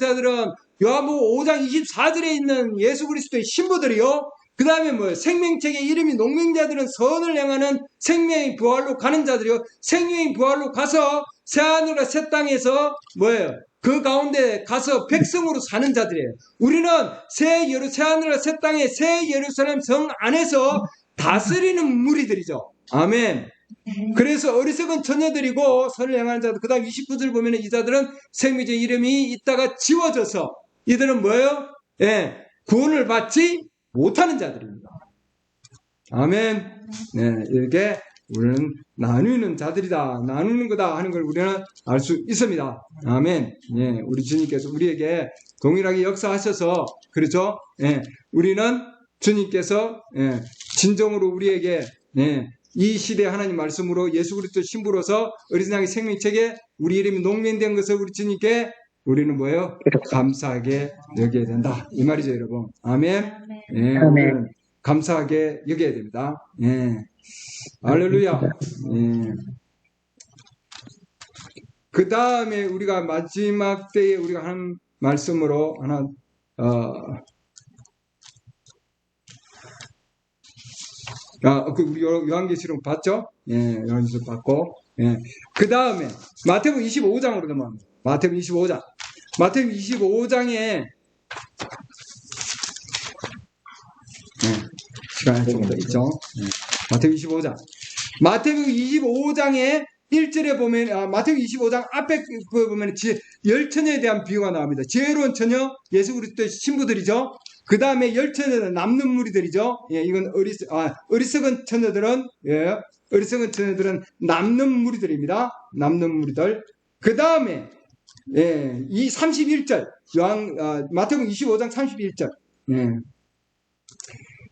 요한복음 5장 24절에 있는 예수 그리스도의 신부들이요. 그 다음에 뭐예요? 생명책의 이름이 농맹자들은 선을 행하는 생명의 부활로 가는 자들이요. 생명의 부활로 가서 새하늘과 새 땅에서 뭐예요? 그 가운데 가서 백성으로 사는 자들이에요. 우리는 새하늘과 새 땅의 새 예루살렘 성 안에서 다스리는 무리들이죠. 아멘. 그래서 어리석은 처녀들이고 선을 행하는 자들, 그 다음 29절 보면 이 자들은 생명체 이름이 있다가 지워져서 이들은 뭐예요? 예, 구원을 받지 못하는 자들입니다. 아멘. 네, 이렇게 우리는 나누는 자들이다, 나누는 거다 하는 걸 우리는 알 수 있습니다. 아멘. 예, 우리 주님께서 우리에게 동일하게 역사하셔서, 그렇죠? 예, 우리는 주님께서, 예, 진정으로 우리에게, 예, 이 시대 하나님 말씀으로 예수 그리스도 신부로서 어린 양의 생명책에 우리 이름이 농맹된 것을 우리 주님께 우리는 뭐예요? 감사하게 여겨야 된다. 이 말이죠, 여러분. 아멘. 예, 우리는 감사하게 여겨야 됩니다. 예. 할렐루야. 예. 그 다음에 우리가 마지막 때에 우리가 하는 말씀으로 하나, 우리 요한계시록 봤죠? 예, 요한계시록 봤고, 예. 그 다음에 마태복음 25장으로 넘어갑니다. 마태복음 25장. 마태복음 25장에, 시간이 좀 더 있죠? 예. 마태복음 25장. 마태복음 25장에 1절에 보면, 마태복음 25장 앞에 보면 열 처녀에 대한 비유가 나옵니다. 지혜로운 처녀, 예수 그리스도의 신부들이죠. 그 다음에 열 처녀들은 남는 무리들이죠. 예, 이건 어리석은 처녀들은, 예, 어리석은 처녀들은 남는 무리들입니다. 남는 무리들. 그 다음에, 예, 이 31절, 마태복음 25장 31절. 예.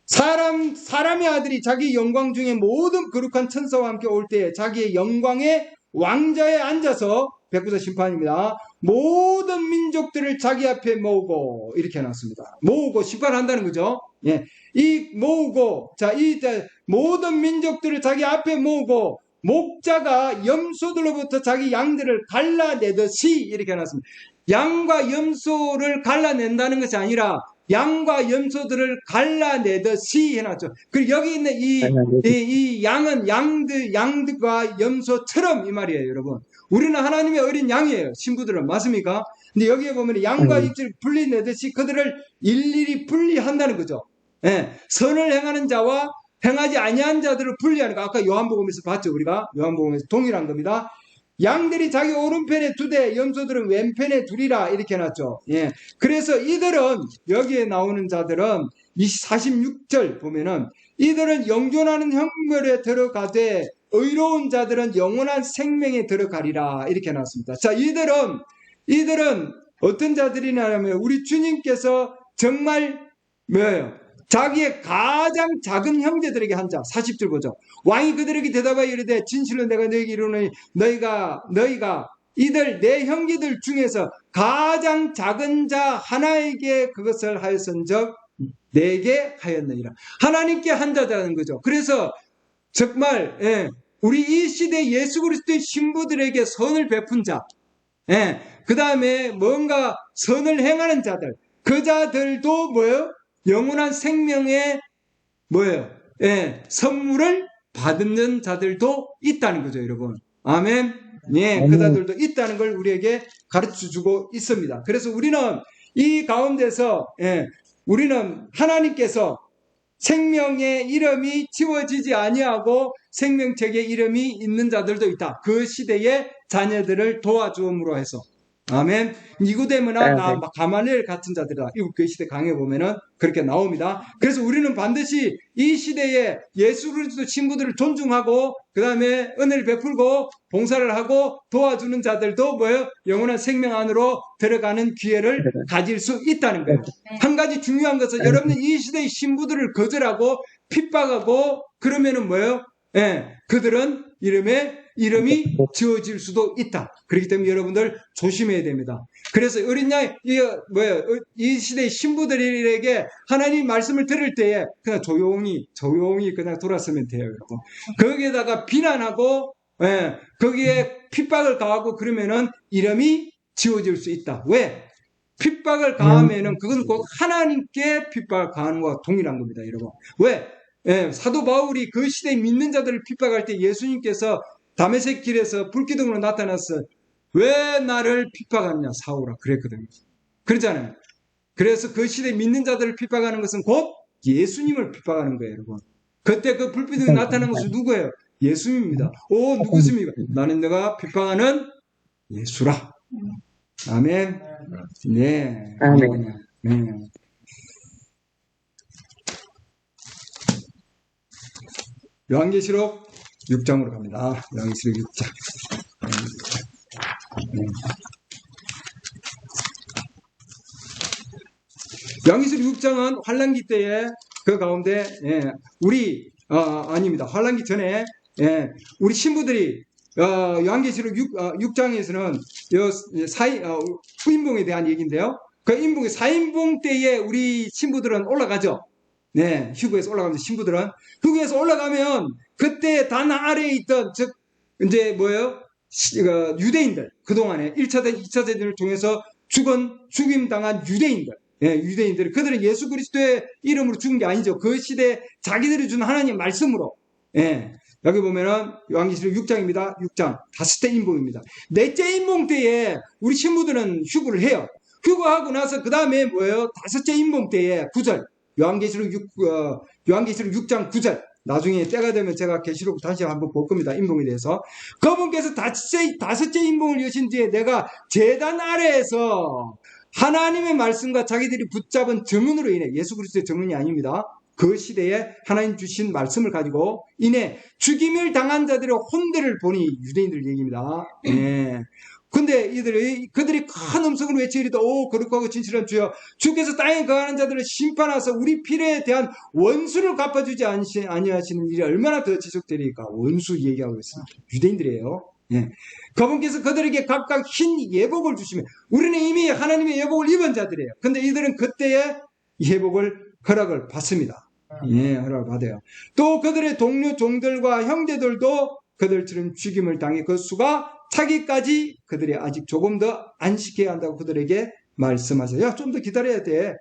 사람의 아들이 자기 영광 중에 모든 거룩한 천사와 함께 올 때에 자기의 영광의 왕자에 앉아서, 백부자 심판입니다. 모든 민족들을 자기 앞에 모으고, 이렇게 해놨습니다. 모으고 심판한다는 거죠. 예. 모든 민족들을 자기 앞에 모으고, 목자가 염소들로부터 자기 양들을 갈라내듯이, 이렇게 해놨습니다. 양과 염소를 갈라낸다는 것이 아니라, 양과 염소들을 갈라내듯이 해놨죠. 그리고 여기 있는 이 양은 양들과 염소처럼 이 말이에요, 여러분. 우리는 하나님의 어린 양이에요. 신부들은. 맞습니까? 근데 여기에 보면 양과 입을 분리내듯이 그들을 일일이 분리한다는 거죠. 예. 선을 행하는 자와 행하지 아니한 자들을 분리하는 거. 아까 요한복음에서 봤죠, 우리가. 요한복음에서 동일한 겁니다. 양들이 자기 오른편에 2대, 염소들은 왼편에 2이라 이렇게 해놨죠. 예. 그래서 이들은, 여기에 나오는 자들은 46절 보면은 이들은 영존하는 형벌에 들어가되 의로운 자들은 영원한 생명에 들어가리라 이렇게 해놨습니다. 자, 이들은 어떤 자들이냐면 우리 주님께서 정말 뭐예요? 자기의 가장 작은 형제들에게 한 자. 40절 보죠. 왕이 그들에게 대답하여 이르되 진실로 내가 너희에게 이르노니 너희가 이들 내 형제들 중에서 가장 작은 자 하나에게 그것을 하였은적 내게 하였느니라. 하나님께 한 자라는 거죠. 그래서 정말, 예, 우리 이 시대 예수 그리스도의 신부들에게 선을 베푼 자, 예, 그 다음에 뭔가 선을 행하는 자들, 그 자들도 뭐예요? 영원한 생명의 뭐예요? 예, 선물을 받는 자들도 있다는 거죠, 여러분. 아멘. 예, 그 자들도 있다는 걸 우리에게 가르쳐 주고 있습니다. 그래서 우리는 이 가운데서, 예, 우리는 하나님께서 생명의 이름이 지워지지 아니하고 생명책의 이름이 있는 자들도 있다. 그 시대의 자녀들을 도와주음으로 해서. 아멘. 니고데모나 네. 가말리엘 같은 자들이다. 이거 그 시대 강해 보면은 그렇게 나옵니다. 그래서 우리는 반드시 이 시대에 예수 그리스도 친구들을 존중하고 그 다음에 은혜를 베풀고 봉사를 하고 도와주는 자들도 뭐예요? 영원한 생명 안으로 들어가는 기회를 가질 수 있다는 거예요. 한 가지 중요한 것은 여러분들 이 시대의 신부들을 거절하고 핍박하고 그러면은 뭐예요? 예, 그들은 이름이 지어질 수도 있다. 그렇기 때문에 여러분들 조심해야 됩니다. 그래서 어린 양, 이 시대의 신부들에게 하나님 말씀을 들을 때에 그냥 조용히 그냥 돌았으면 돼요, 여러분. 거기에다가 비난하고, 예, 거기에 핍박을 가하고 그러면은 이름이 지어질 수 있다. 왜? 핍박을 가하면은 그건 꼭 하나님께 핍박을 가하는 것과 동일한 겁니다, 여러분. 왜? 예, 사도 바울이 그 시대의 믿는 자들을 핍박할 때 예수님께서 다메섹 길에서 불기둥으로 나타났어. 왜 나를 핍박하느냐, 사울아. 그랬거든요. 그러잖아요. 그래서 그 시대 믿는 자들을 핍박하는 것은 곧 예수님을 핍박하는 거예요, 여러분. 그때 그 불기둥이 나타난 것은 누구예요? 예수님입니다. 오, 누구십니까? 나는 내가 핍박하는 예수라. 아멘. 네. 아멘. 네. 요한계시록 6장으로 갑니다. 요한계시록 6장. 요한계시록 6장은 환란기 때에 그 가운데 아닙니다. 환란기 전에 우리 신부들이 요한계시록 6장에서는 후인봉에 대한 얘기인데요. 그 인봉 4인봉 때에 우리 신부들은 올라가죠. 네, 휴거에서 올라가면 신부들은 휴거에서 올라가면 그때 단 아래에 있던 즉 이제 뭐예요? 유대인들 그동안에 1차 대전, 2차 대전을 통해서 죽임 당한 유대인들. 예, 유대인들 그들은 예수 그리스도의 이름으로 죽은 게 아니죠. 그 시대 자기들이 준 하나님의 말씀으로. 예. 여기 보면은 요한계시록 6장입니다. 6장 다섯째 인봉입니다. 넷째 인봉 때에 우리 신부들은 휴거를 해요. 휴거하고 나서 그 다음에 뭐예요? 다섯째 인봉 때에 9절 요한계시록 6장 9절 나중에 때가 되면 제가 계시록 다시 한번 볼 겁니다. 인봉에 대해서. 그분께서 다섯째 인봉을 여신 뒤에 내가 제단 아래에서 하나님의 말씀과 자기들이 붙잡은 정은으로 인해 예수 그리스도의 정은이 아닙니다. 그 시대에 하나님 주신 말씀을 가지고 인해 죽임을 당한 자들의 혼대를 보니 유대인들 얘기입니다. 예. 근데 그들이 큰 음성으로 외치리다. 오, 거룩하고 진실한 주여, 주께서 땅에 거하는 자들을 심판하사 우리 피에 대한 원수를 갚아주지 아니하시는 일이 얼마나 더 지속되리까. 원수 얘기하고 있습니다. 유대인들이에요. 예. 그분께서 그들에게 각각 흰 예복을 주시며 우리는 이미 하나님의 예복을 입은 자들이에요. 근데 이들은 그때의 예복을 허락을 받습니다. 예, 허락을 받아요. 또 그들의 동료 종들과 형제들도 그들처럼 죽임을 당해 그 수가 차기까지 그들이 아직 조금 더 안식해야 한다고 그들에게 말씀하세요. 야, 좀 더 기다려야 돼.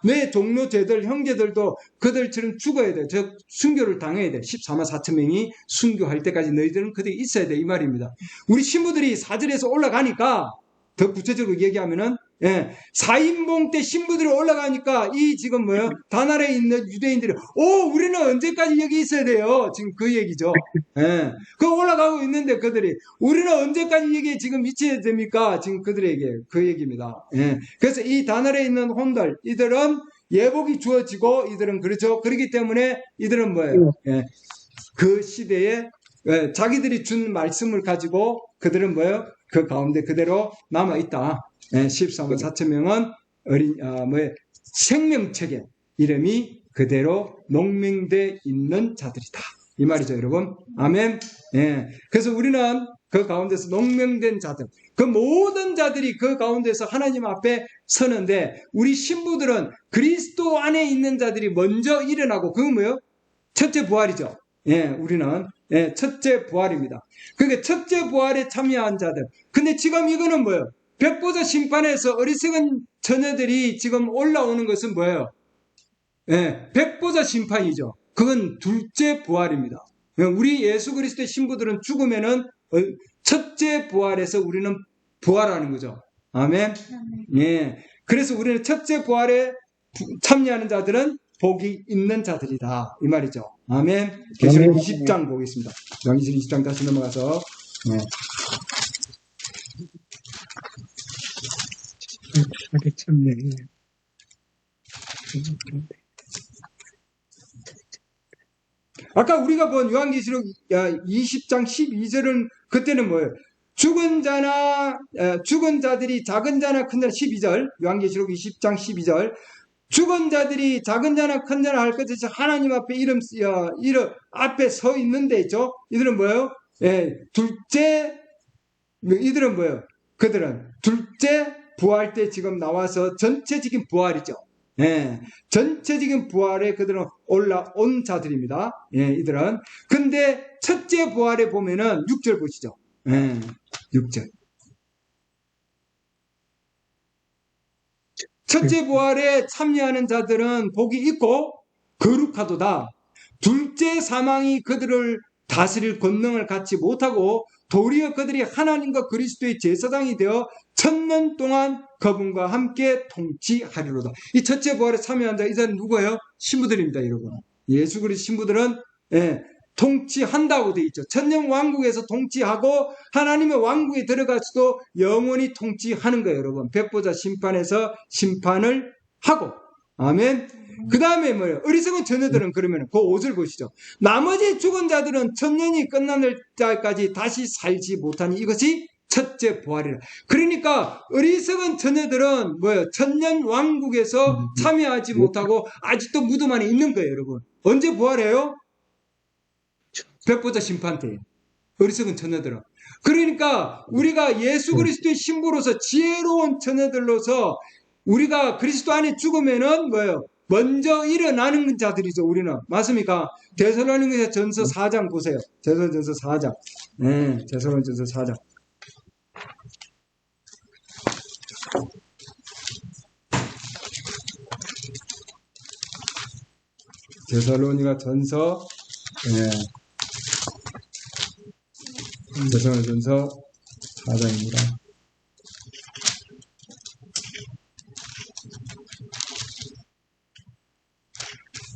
내 동료제들, 형제들도 그들처럼 죽어야 돼. 즉 순교를 당해야 돼. 14만 4천 명이 순교할 때까지 너희들은 그들이 있어야 돼. 이 말입니다. 우리 신부들이 4절에서 올라가니까 더 구체적으로 얘기하면은 4인봉 때 신부들이 올라가니까 이 지금 뭐요? 다나라에 있는 유대인들이 우리는 언제까지 여기 있어야 돼요? 지금 그 얘기죠. 그 올라가고 있는데 그들이 우리는 언제까지 여기 지금 있어야 됩니까? 지금 그들에게 그 얘기입니다. 그래서 이 다나라에 있는 혼들 이들은 예복이 주어지고 이들은 그렇죠. 그렇기 때문에 이들은 뭐예요? 그 시대에 자기들이 준 말씀을 가지고 그들은 뭐예요? 그 가운데 그대로 남아있다. 14만 4천 명은 생명책에 이름이 그대로 농명되어 있는 자들이다. 이 말이죠, 여러분. 아멘. 그래서 우리는 그 가운데서 농명된 자들, 그 모든 자들이 그 가운데서 하나님 앞에 서는데 우리 신부들은 그리스도 안에 있는 자들이 먼저 일어나고 그건 뭐예요? 첫째 부활이죠. 우리는 첫째 부활입니다. 그러니까 첫째 부활에 참여한 자들. 근데 지금 이거는 뭐예요? 백보자 심판에서 어리석은 처녀들이 지금 올라오는 것은 뭐예요? 백보자 심판이죠. 그건 둘째 부활입니다. 우리 예수 그리스도의 신부들은 죽으면은 첫째 부활에서 우리는 부활하는 거죠. 아멘. 그래서 우리는 첫째 부활에 참여하는 자들은 복이 있는 자들이다. 이 말이죠. 아멘. 계시록 20장 보겠습니다. 계시록 20장 다시 넘어가서 참네. 아까 우리가 본 요한계시록 20장 12절은 그때는 뭐예요? 죽은 자들이 작은 자나 큰 자나 12절 요한계시록 20장 12절 죽은 자들이 작은 자나 큰 자나 할 것에서 하나님 앞에 이름 앞에 서 있는데 있죠? 이들은 뭐예요? 이들은 뭐예요? 그들은 둘째 부활 때 지금 나와서 전체적인 부활이죠. 전체적인 부활에 그들은 올라온 자들입니다. 이들은. 근데 첫째 부활에 보면은 6절 보시죠. 6절. 첫째 부활에 참여하는 자들은 복이 있고 거룩하도다. 둘째 사망이 그들을 다스릴 권능을 갖지 못하고 도리어 그들이 하나님과 그리스도의 제사장이 되어 1000년 동안 그분과 함께 통치하리로다. 이 첫째 부활에 참여한 자, 이들은 누구예요? 신부들입니다, 여러분. 예수 그리스도 신부들은 통치한다고 되어 있죠. 천년 왕국에서 통치하고 하나님의 왕국에 들어가서도 영원히 통치하는 거예요, 여러분. 백보자 심판에서 심판을 하고. 아멘. 그 다음에 뭐예요? 어리석은 처녀들은 그러면 그 5절 보시죠. 나머지 죽은 자들은 천년이 끝나는 때까지 다시 살지 못하니 이것이 첫째 부활이라. 그러니까 어리석은 처녀들은 뭐예요? 천년 왕국에서 참여하지 못하고 아직도 무덤 안에 있는 거예요, 여러분. 언제 부활해요? 백보자 심판 때. 어리석은 처녀들은. 그러니까 우리가 예수 그리스도의 신부로서 지혜로운 처녀들로서 우리가 그리스도 안에 죽으면은 뭐예요? 먼저 일어나는 자들이죠, 우리는. 맞습니까? 데살로니가 전서 4장 보세요. 데살로니가전서 4장. 데살로니가전서 4장. 데살로니가전서 데살로니가전서 4장입니다.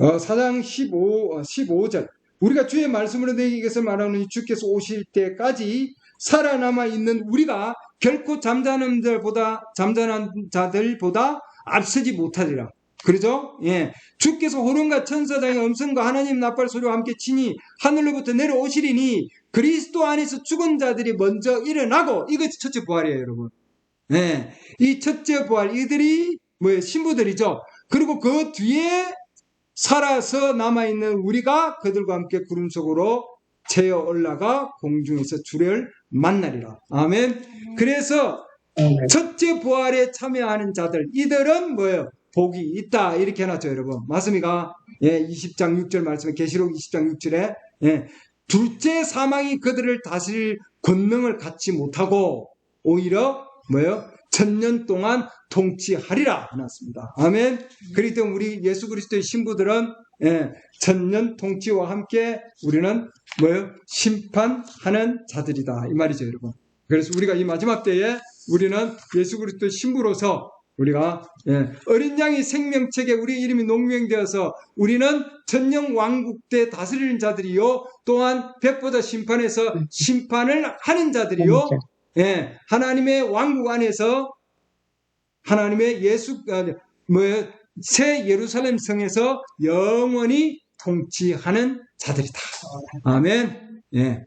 4장 15절. 우리가 주의 말씀으로 내게 것을 말하노니 주께서 오실 때까지 살아남아 있는 우리가 결코 잠자는 자들보다 앞서지 못하리라. 그러죠? 주께서 호령과 천사장의 음성과 하나님 나팔 소리와 함께 치니 하늘로부터 내려오시리니 그리스도 안에서 죽은 자들이 먼저 일어나고, 이것이 첫째 부활이에요, 여러분. 이 첫째 부활, 이들이 신부들이죠. 그리고 그 뒤에 살아서 남아있는 우리가 그들과 함께 구름 속으로 채어 올라가 공중에서 주를 만나리라. 아멘. 그래서 첫째 부활에 참여하는 자들, 이들은 뭐예요? 복이 있다, 이렇게 해놨죠, 여러분. 맞습니까? 20장 6절 말씀에, 계시록 20장 6절에 둘째 사망이 그들을 다스릴 권능을 갖지 못하고 오히려 뭐예요? 1000년 동안 통치하리라 해놨습니다. 아멘. 그렇기 때문에 우리 예수 그리스도의 신부들은 1000년 통치와 함께 우리는 뭐예요? 심판하는 자들이다, 이 말이죠, 여러분. 그래서 우리가 이 마지막 때에 우리는 예수 그리스도의 신부로서 우리가 어린 양의 생명책에 우리 이름이 농명되어서 우리는 천년 왕국 때 다스리는 자들이요, 또한 백보자 심판에서 심판을 하는 자들이요, 하나님의 왕국 안에서 하나님의 새 예루살렘 성에서 영원히 통치하는 자들이다. 아멘. 아멘.